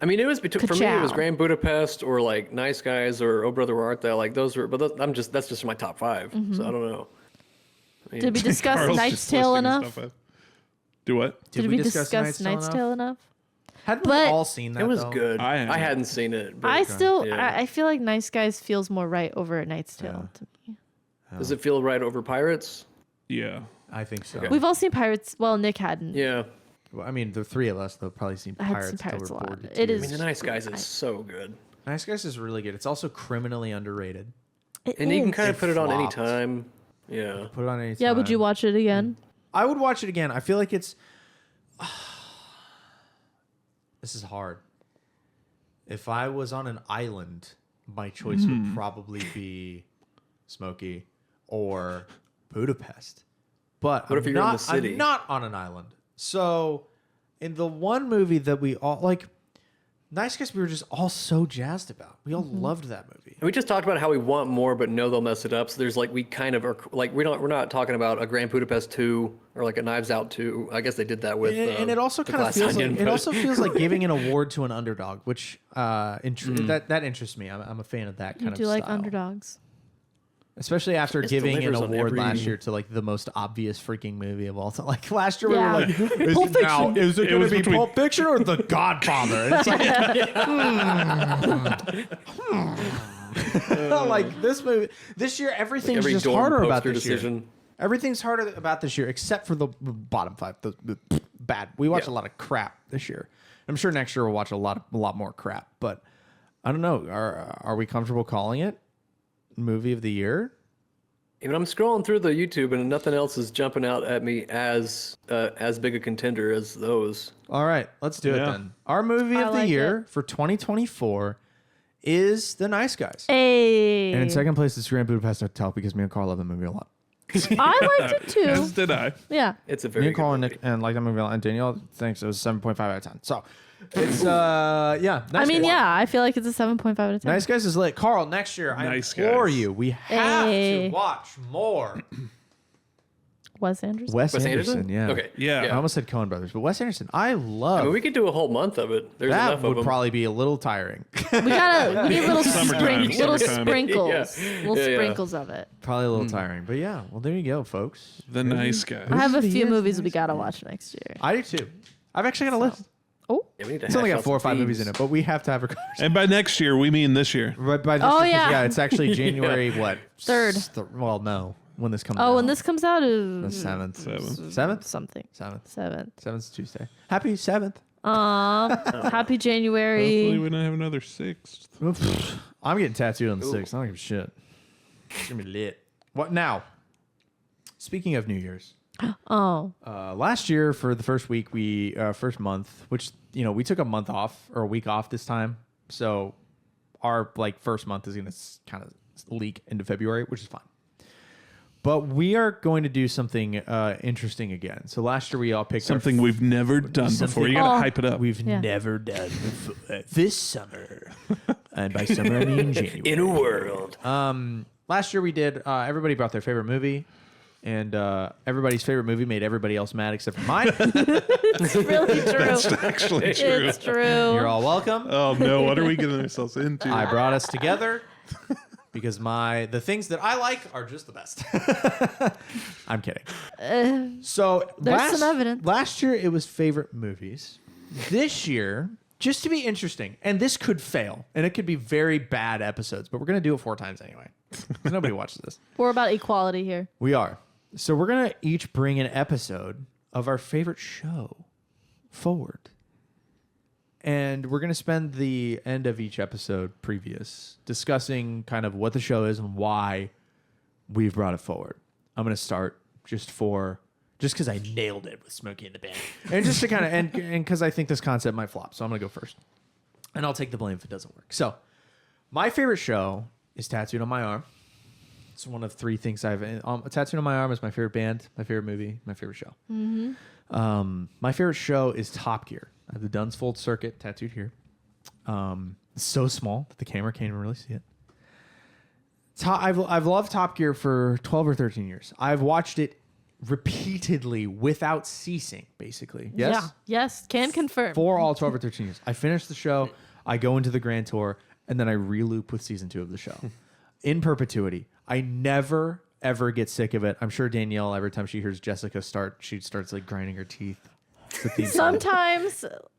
I mean, it was between, for me, it was Ka-chow. Grand Budapest or like Nice Guys or Oh Brother Where Art Thou. Like those were, but that's just my top 5. So I don't know. I mean, Did we discuss Carl's Knight's just Tale listing enough? stuff up. Do what? Did we discuss Knight's Tale enough? Hadn't we But- all seen that? It was though? good. I I haven't. hadn't seen it. But I still, yeah. I feel like Nice Guys feels more right over Knight's Tale to me. Does it feel right over Pirates? Yeah. I think so. Okay. We've all seen Pirates. Well, Nick hadn't. Yeah. Well, I mean, the three of us though probably seen I had Pirates. seen till Pirates we're a lot. bored to It tears. I mean, is- The Nice Guys is so good. Nice Guys is really good. It's also criminally underrated. It And you can is. kind of put it on any flopped. time. Yeah. Put it on any. Yeah, would you time. watch it again? I would watch it again. I feel like it's. This is hard. If I was on an island, my choice would probably be Smokey or Budapest. But What if I'm you're in not, the city? I'm not on an island. So, in the one movie that we all like, Nice Guys, we were just all so jazzed about. We all loved that movie. And we just talked about how we want more, but know they'll mess it up. So there's like we kind of are like we're not talking about a Grand Budapest 2 or like a Knives Out 2. I guess they did that with. And it also The kind of Glass feels Onion, like it but- also feels like giving an award to an underdog, which that interests me. I'm a fan of that kind You of do like style. underdogs. Especially after Just giving an delivers on award every- last year to like the most obvious freaking movie of all time. Like last year, Yeah. we were like, is Pulp it now? Fiction. Is it It going was to be between- Pulp Fiction or The Godfather? And it's like, like this movie, this year, everything's Every just dorm harder about poster this year. decision. Everything's harder about this year, except for the bottom 5. The bad. We watched Yeah. a lot of crap this year. I'm sure next year we'll watch a lot more crap. But I don't know. Are we comfortable calling it movie of the year? Even I'm scrolling through the YouTube and nothing else is jumping out at me as big a contender as those. All right, let's do it Yeah. then. Our movie of the like year for 2024 is The Nice Guys. Hey. And in second place is Grand Budapest Hotel because me and Carl love the movie a lot. I liked it As too. did I. Yeah. It's a Me very and Carl good and movie. Nick and like that movie a lot. And Danielle thinks it was 7.5 out of 10. So it's yeah. Nice I mean, Guys. yeah, I feel like it's a 7.5 out of 10. Nice Guys is lit. Carl, next year I Nice implore Guys. you, we have Hey. to watch more. Wes Anderson. Wes Wes Anderson, Anderson? yeah. Okay. Yeah. I almost said Coen Brothers, but Wes Anderson, I love. I mean, we could do a whole month of it. There's that enough of would them. probably be a little tiring. We need little Summertime, little summertime. sprinkles, Yeah. little Yeah, yeah. sprinkles of it. Probably a little tiring, but yeah. Well, there you go, folks. The Nice Guys. I have a the few year movies for we gotta watch next year. I do too. I've actually got a list. Oh, Yeah, we need to It's only hash got out 4 or some 5 movies in themes. it, but we have to have a conversation. And by next year, we mean this year. Right by this Oh, because, yeah. it's actually January what? Third. Well, no, when this comes out. oh, when this comes out the is 7th. Seventh. 7th? something. 7th. 7th. 7th's Tuesday. Happy 7th. Happy Hopefully, January. we don't have another 6th. I'm getting tattooed on the 6th. I don't give a shit. It's gonna be lit. What now? Speaking of New Year's, Oh, last year for the first week, first month, which we took a month off or a week off this time, so our first month is gonna kind of leak into February, which is fine. But we are going to do something interesting again. So last year we all picked Something we've never done before. something- You gotta Oh. hype it up. we've Yeah. never done before this summer, and by summer I mean January. In a world. Last year we did. Everybody brought their favorite movie, and everybody's favorite movie made everybody else mad except for mine. it's really true. Actually true. It's true. You're all welcome. Oh no, what are we getting ourselves into? I brought us together because the things that I like are just the best. I'm kidding. So There's some evidence. Last year it was favorite movies. This year, just to be interesting, and this could fail, and it could be very bad episodes, but we're gonna do it 4 times anyway. 'Cause nobody watches this. We're about equality here. We are. So we're going to each bring an episode of our favorite show forward. And we're going to spend the end of each episode previous discussing kind of what the show is and why we've brought it forward. I'm going to start just because I nailed it with Smokey and the Band. And just to kind of, and because I think this concept might flop. So I'm going to go first. And I'll take the blame if it doesn't work. So my favorite show is Tattooed on My Arm. It's one of 3 things Tattooed on My Arm is my favorite band, my favorite movie, my favorite show. My favorite show is Top Gear. I have the Dunsfold Circuit tattooed here. It's so small that the camera can't even really see it. I've loved Top Gear for 12 or 13 years. I've watched it repeatedly without ceasing, basically. Yes? Yeah. Yes. Can confirm. For all 12 or 13 years. I finish the show, I go into the grand tour, and then I re-loop with season 2 of the show. In perpetuity. I never, ever get sick of it. I'm sure Danielle, every time she hears Jessica start, she starts grinding her teeth. It's the theme song.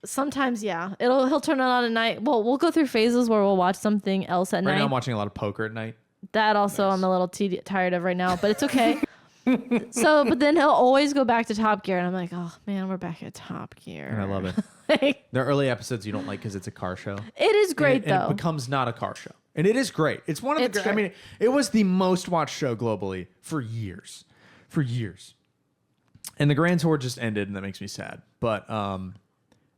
Sometimes, yeah. He'll turn it on at night. Well, we'll go through phases where we'll watch something else at Right night. now I'm watching a lot of poker at night. That also I'm a little tired of right now, but it's okay. But then he'll always go back to Top Gear, and I'm like, oh man, we're back at Top Gear. And I love it. Like, There are early episodes you don't like because it's a car show. it is great and though. it becomes not a car show. And it is great. It's one of It's the great. I great. mean, it was the most watched show globally for years. For years. And the Grand Tour just ended, and that makes me sad. But,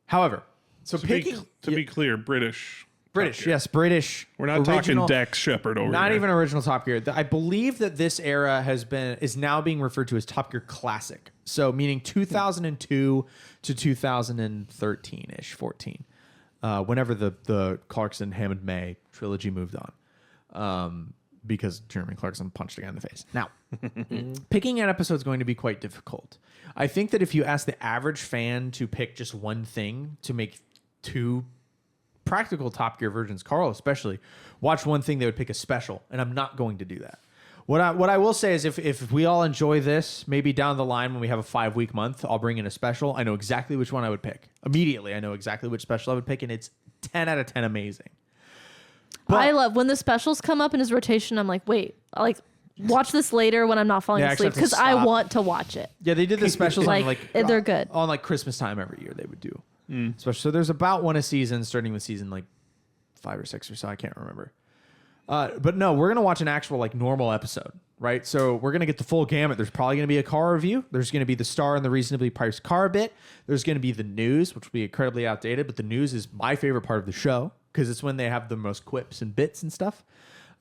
however, so To picking. be clear, British. British, yes, British. We're not original- talking Dax Shepard over Not here. even original Top Gear. I believe that this era is now being referred to as Top Gear Classic. So meaning 2002 to 2013-ish, 14. Whenever the Clarkson, Hammond, May trilogy moved on. Because Jeremy Clarkson punched a guy in the face. Now, picking an episode is going to be quite difficult. I think that if you ask the average fan to pick just one thing to make 2 practical Top Gear versions, Carl especially, watch one thing, they would pick a special, and I'm not going to do that. What I will say is if we all enjoy this, maybe down the line when we have a 5-week month, I'll bring in a special. I know exactly which one I would pick. Immediately, I know exactly which special I would pick, and it's 10 out of 10 amazing. I love when the specials come up in his rotation. I'm like, wait, watch this later when I'm not falling Yeah, I asleep actually have to because I stop. want to watch it. Yeah, they did the specials They're good. on Christmas time every year. They would do Especially, so there's about one a season, starting with season like 5 or 6 or so. I can't remember. But no, we're gonna watch an actual like normal episode, right? So we're gonna get the full gamut. There's probably gonna be a car review. There's gonna be the star and the reasonably priced car bit. There's gonna be the news, which will be incredibly outdated, but the news is my favorite part of the show because it's when they have the most quips and bits and stuff.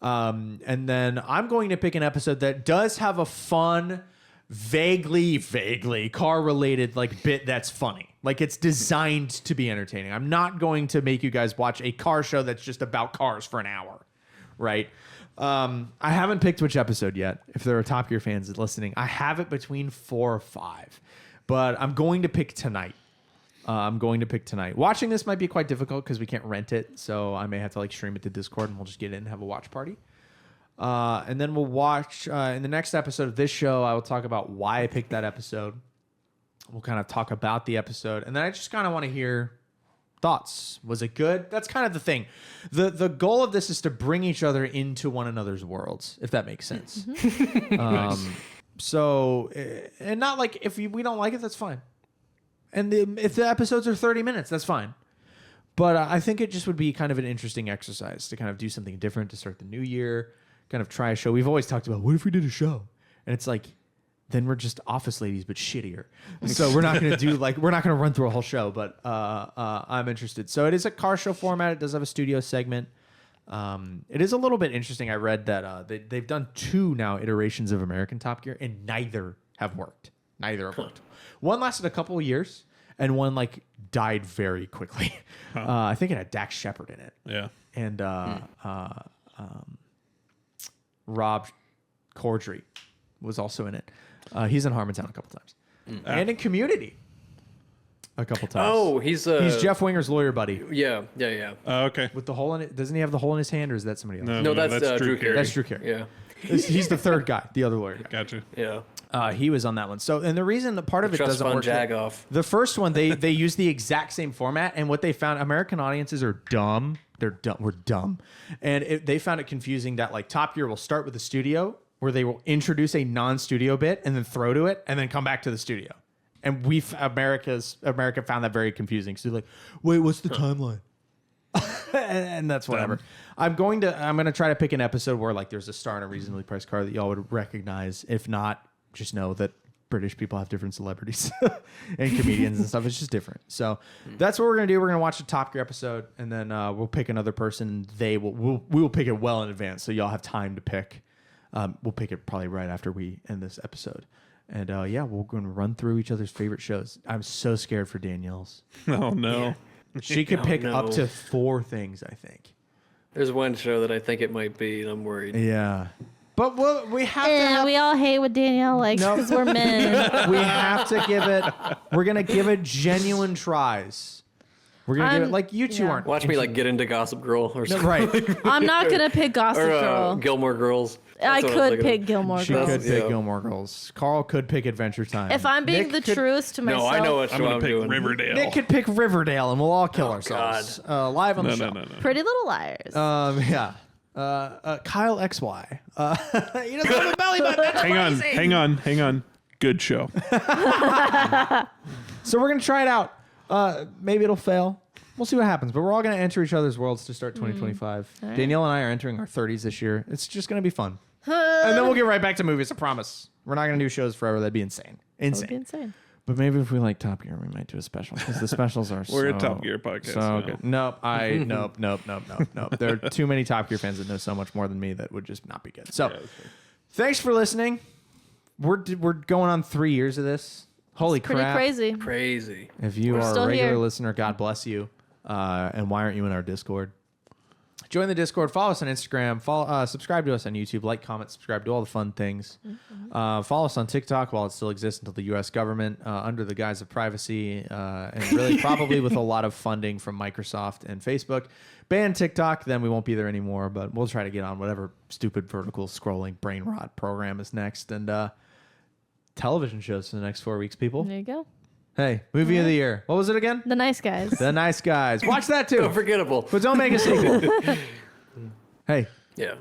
And then I'm going to pick an episode that does have a fun, vaguely car related like bit that's funny. Like it's designed to be entertaining. I'm not going to make you guys watch a car show that's just about cars for an hour. Right. I haven't picked which episode yet. If there are Top Gear fans listening, I have it between 4 or 5, but I'm going to pick tonight. Watching this might be quite difficult because we can't rent it. So I may have to like stream it to Discord and we'll just get in and have a watch party. And then we'll watch in the next episode of this show. I will talk about why I picked that episode. We'll kind of talk about the episode. And then I just kind of want to hear thoughts. Was it good? That's kind of the thing. The goal of this is to bring each other into one another's worlds, if that makes sense. So, and not like if we don't like it, that's fine. And if the episodes are 30 minutes, that's fine. But I think it just would be kind of an interesting exercise to kind of do something different to start the new year, kind of try a show. We've always talked about, what if we did a show? And it's like, then we're just Office ladies, but shittier. So we're not going to do we're not going to run through a whole show, but I'm interested. So it is a car show format. It does have a studio segment. It is a little bit interesting. I read that they've done 2 now iterations of American Top Gear, and neither have worked. One lasted a couple of years, and one like died very quickly. I think it had Dax Shepard in it. Yeah. And Rob Corddry was also in it. He's in Harmontown a couple times, and in Community a couple times. Oh, he's Jeff Winger's lawyer buddy Yeah. Okay. with the hole in it. Doesn't he have the hole in his hand, or is that somebody else? No, that's Drew Carey. That's Drew Carey. Yeah. He's the third guy, the other lawyer guy. Gotcha. Yeah. He was on that one. So, and the reason that part of it Trust doesn't fund work. jag-off. The first one, they use the exact same format, and what they found, American audiences are dumb. They're dumb. We're dumb, and they found it confusing that like Top Gear will start with the studio, where they will introduce a non-studio bit and then throw to it and then come back to the studio. And America found that very confusing. So they're like, wait, what's the timeline? and that's whatever. I'm going to try to pick an episode where like there's a star in a reasonably priced car that y'all would recognize. If not, just know that British people have different celebrities and comedians and stuff. It's just different. So that's what we're going to do. We're going to watch a Top Gear episode, and then we'll pick another person. We will pick it well in advance, so y'all have time to pick. We'll pick it probably right after we end this episode. And we're going to run through each other's favorite shows. I'm so scared for Danielle's. Oh, no. She could pick up to 4 things, I think. There's one show that I think it might be, and I'm worried. Yeah. But we have to have... we all hate what Danielle likes because we're men. We have to give it... We're going to give it genuine tries. We're going to give it... Like, you two aren't... Watch me like get into Gossip Girl or something. Right. I'm not going to pick Gossip Or Girl. Gilmore Girls. I That's what was could thinking pick of. Gilmore She Girls. could pick Yeah. Gilmore Girls. Carl could pick Adventure Time. If I'm being Nick the could- truest to myself. No, I know what I'm show going I'm to pick doing. Riverdale. Nick could pick Riverdale, and we'll all kill ourselves. Live on the show. No. Pretty Little Liars. Yeah. Kyle XY. He doesn't have a belly button. That's Hang on. Good show. So we're going to try it out. Maybe it'll fail. We'll see what happens. But we're all going to enter each other's worlds to start 2025. All right. Danielle and I are entering our 30s this year. It's just going to be fun. And then we'll get right back to movies, I promise. We're not going to do shows forever. That'd be insane. That would be insane. But maybe if we like Top Gear, we might do a special because the specials are We're a Top Gear podcast So now. good. Nope. There are too many Top Gear fans that know so much more than me that would just not be good. So thanks for listening. We're going on 3 years of this. Holy Pretty crap. crazy. If you We're are a still regular here. listener, God bless you. And why aren't you in our Discord? Join the Discord. Follow us on Instagram. Subscribe to us on YouTube. Like, comment, subscribe to all the fun things. Follow us on TikTok while it still exists until the U.S. government, under the guise of privacy, and really probably with a lot of funding from Microsoft and Facebook. Ban TikTok, then we won't be there anymore. But we'll try to get on whatever stupid vertical scrolling brain rot program is next. And television shows for the next 4 weeks, people. There you go. Hey, movie of the year. What was it again? The Nice Guys. The Nice Guys. Watch that too. Unforgettable. But don't make a sequel. Hey, Yeah.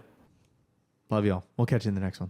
love y'all. We'll catch you in the next one.